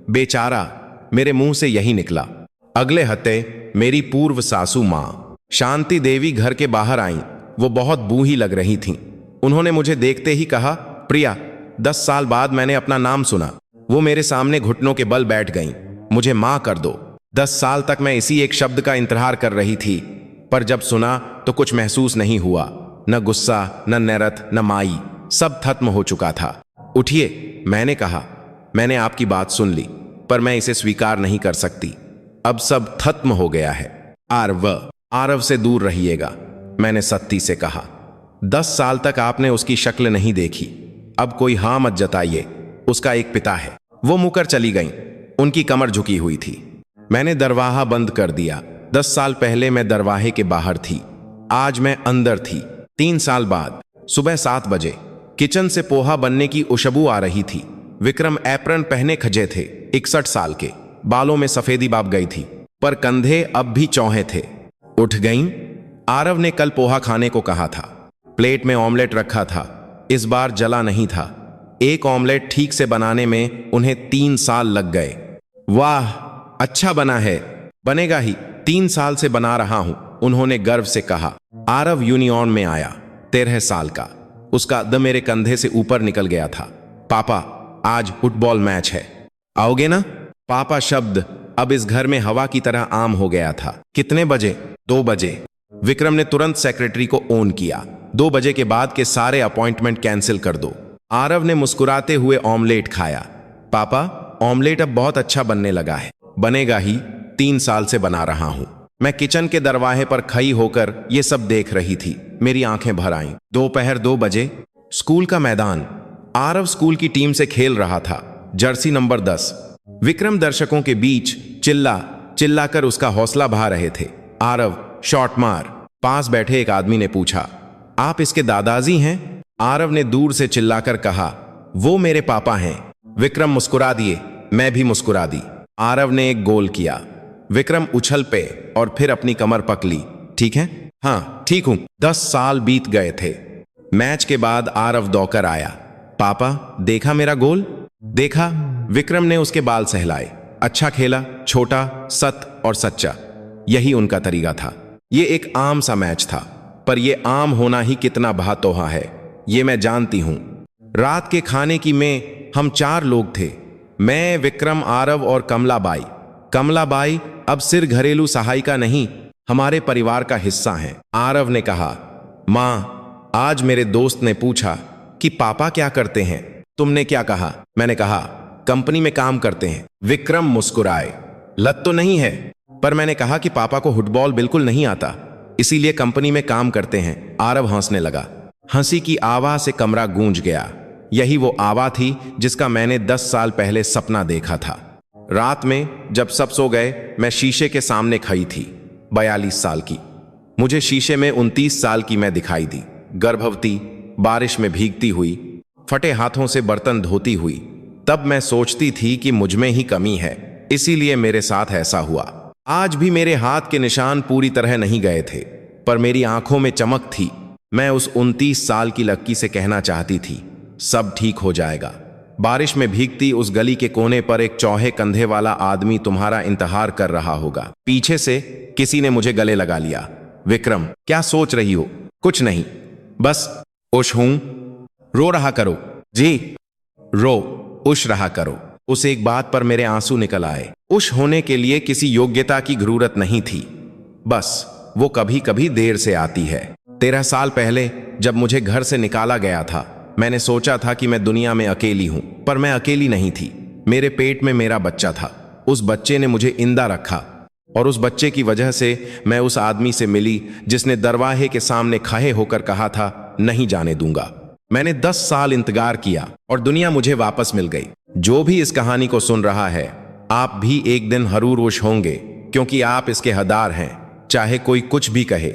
बेचारा, मेरे मुंह से यही निकला। अगले हफ्ते मेरी पूर्व सासू माँ शांति देवी घर के बाहर आईं। वो बहुत बूढ़ी लग रही थीं। उन्होंने मुझे देखते ही कहा, प्रिया, 10 साल बाद मैंने अपना नाम सुना। वो मेरे सामने घुटनों के बल बैठ गईं। मुझे माँ कर दो। 10 साल तक मैं इसी एक शब्द का इंतजार कर रही थी, पर जब सुना तो कुछ महसूस नहीं हुआ। न गुस्सा, न नैरत, न माई, सब खत्म हो चुका था। उठिए, मैंने कहा। मैंने आपकी बात सुन ली, पर मैं इसे स्वीकार नहीं कर सकती। अब सब खत्म हो गया है। आरव से दूर रहिएगा, मैंने सत्ती से कहा। 10 साल तक आपने उसकी शक्ल नहीं देखी। अब कोई हाँ मत जताइए। उसका एक पिता है। वो मुकर चली गईं। उनकी कमर झुकी हुई थी। मैंने दरवाजा बंद कर दिया। 10 साल पहले मैं दरवाजे के बाहर थी, आज मैं अंदर थी। 3 साल बाद सुबह 7 बजे किचन से पोहा बनने की खुशबू आ रही थी। विक्रम एप्रन पहने खजे थे, 61 साल के, बालों में सफेदी बाब गई थी, पर कंधे अब भी चौहे थे। उठ गईं। आरव ने कल पोहा खाने को कहा था। प्लेट में ऑमलेट रखा था, इस बार जला नहीं था। एक ऑमलेट ठीक से बनाने में उन्हें 3 साल लग गए। वाह, अच्छा बना है। बनेगा ही, 3 साल से बना रहा हूं, उन्होंने गर्व से कहा। आरव यूनियन में आया, 13 साल का। उसका दम मेरे कंधे से ऊपर निकल गया था। पापा, आज फुटबॉल मैच है, आओगे ना? पापा शब्द अब इस घर में हवा की तरह आम हो गया था। कितने बजे? 2 बजे। विक्रम ने तुरंत सेक्रेटरी को ऑन किया। 2 बजे के बाद के सारे अपॉइंटमेंट कैंसिल कर दो। आरव ने मुस्कुराते हुए ऑमलेट खाया। पापा, ऑमलेट अब बहुत अच्छा बनने लगा है। बनेगा ही, 3 साल से बना रहा हूं। मैं किचन के दरवाजे पर खड़ी होकर ये सब देख रही थी। मेरी आंखें भर आईं। दोपहर 2 बजे स्कूल का मैदान। आरव स्कूल की टीम से खेल रहा था, जर्सी नंबर 10। विक्रम दर्शकों के बीच चिल्लाकर उसका हौसला बढ़ा रहे थे। आरव, शॉट मार। पास बैठे एक आदमी ने पूछा, आप इसके दादाजी हैं? आरव ने दूर से चिल्लाकर कहा, वो मेरे पापा हैं। विक्रम मुस्कुरा दिए, मैं भी मुस्कुरा दी। आरव ने एक गोल किया। विक्रम उछल पे और फिर अपनी कमर पकड़ी। ठीक है? हाँ, ठीक हूं। 10 साल बीत गए थे। मैच के बाद आरव दौड़कर आया। पापा, देखा मेरा गोल? देखा। विक्रम ने उसके बाल सहलाए। अच्छा खेला, छोटा, सत और सच्चा। यही उनका तरीका था। ये एक आम सा मैच था, पर यह आम होना ही कितना बहातोहा है, ये मैं जानती हूं। रात के खाने की में हम 4 लोग थे। मैं, विक्रम, आरव और कमलाबाई। कमलाबाई अब सिर्फ घरेलू सहायिका नहीं, हमारे परिवार का हिस्सा हैं। आरव ने कहा, माँ, आज मेरे दोस्त ने पूछा कि पापा क्या करते हैं? तुमने क्या कहा? मैंने कहा, कंपनी में काम करते हैं। विक्रम मुस्कुराए। लत तो नहीं है, पर मैंने कहा कि पापा को फुटबॉल बिल्कुल नहीं आता, इसीलिए कंपनी में काम करते हैं। आरव हंसने लगा। हंसी की आवाज से कमरा गूंज गया। यही वो आवाज थी जिसका मैंने 10 साल पहले सपना देखा था। रात में जब सब सो गए, मैं शीशे के सामने खड़ी थी। 42 साल की। मुझे शीशे में 29 साल की मैं दिखाई दी। गर्भवती, बारिश में भीगती हुई, फटे हाथों से बर्तन धोती हुई। तब मैं सोचती थी कि मुझ में ही कमी है, इसीलिए मेरे साथ ऐसा हुआ। आज भी मेरे हाथ के निशान पूरी तरह नहीं गए थे, पर मेरी आंखों में चमक थी। मैं उस 29 साल की लड़की से कहना चाहती थी, सब ठीक हो जाएगा। बारिश में भीगती उस गली के कोने पर एक चौहे कंधे वाला आदमी तुम्हारा इंतजार कर रहा होगा। पीछे से किसी ने मुझे गले लगा लिया। विक्रम, क्या सोच रही हो? कुछ नहीं, बस उश हूं। रो रहा करो। जी, उश रहा करो। उस एक बात पर मेरे आंसू निकल आए। उश होने के लिए किसी योग्यता की जरूरत नहीं थी, बस वो कभी कभी देर से आती है। 13 साल पहले जब मुझे घर से निकाला गया था, मैंने सोचा था कि मैं दुनिया में अकेली हूं, पर मैं अकेली नहीं थी। मेरे पेट में मेरा बच्चा था। उस बच्चे ने मुझे इंदा रखा, और उस बच्चे की वजह से मैं उस आदमी से मिली जिसने दरवाजे के सामने खड़े होकर कहा था, नहीं जाने दूंगा। मैंने 10 साल इंतजार किया और दुनिया मुझे वापस मिल गई। जो भी इस कहानी को सुन रहा है, आप भी एक दिन जरूर खुश होंगे, क्योंकि आप इसके हकदार हैं, चाहे कोई कुछ भी कहे।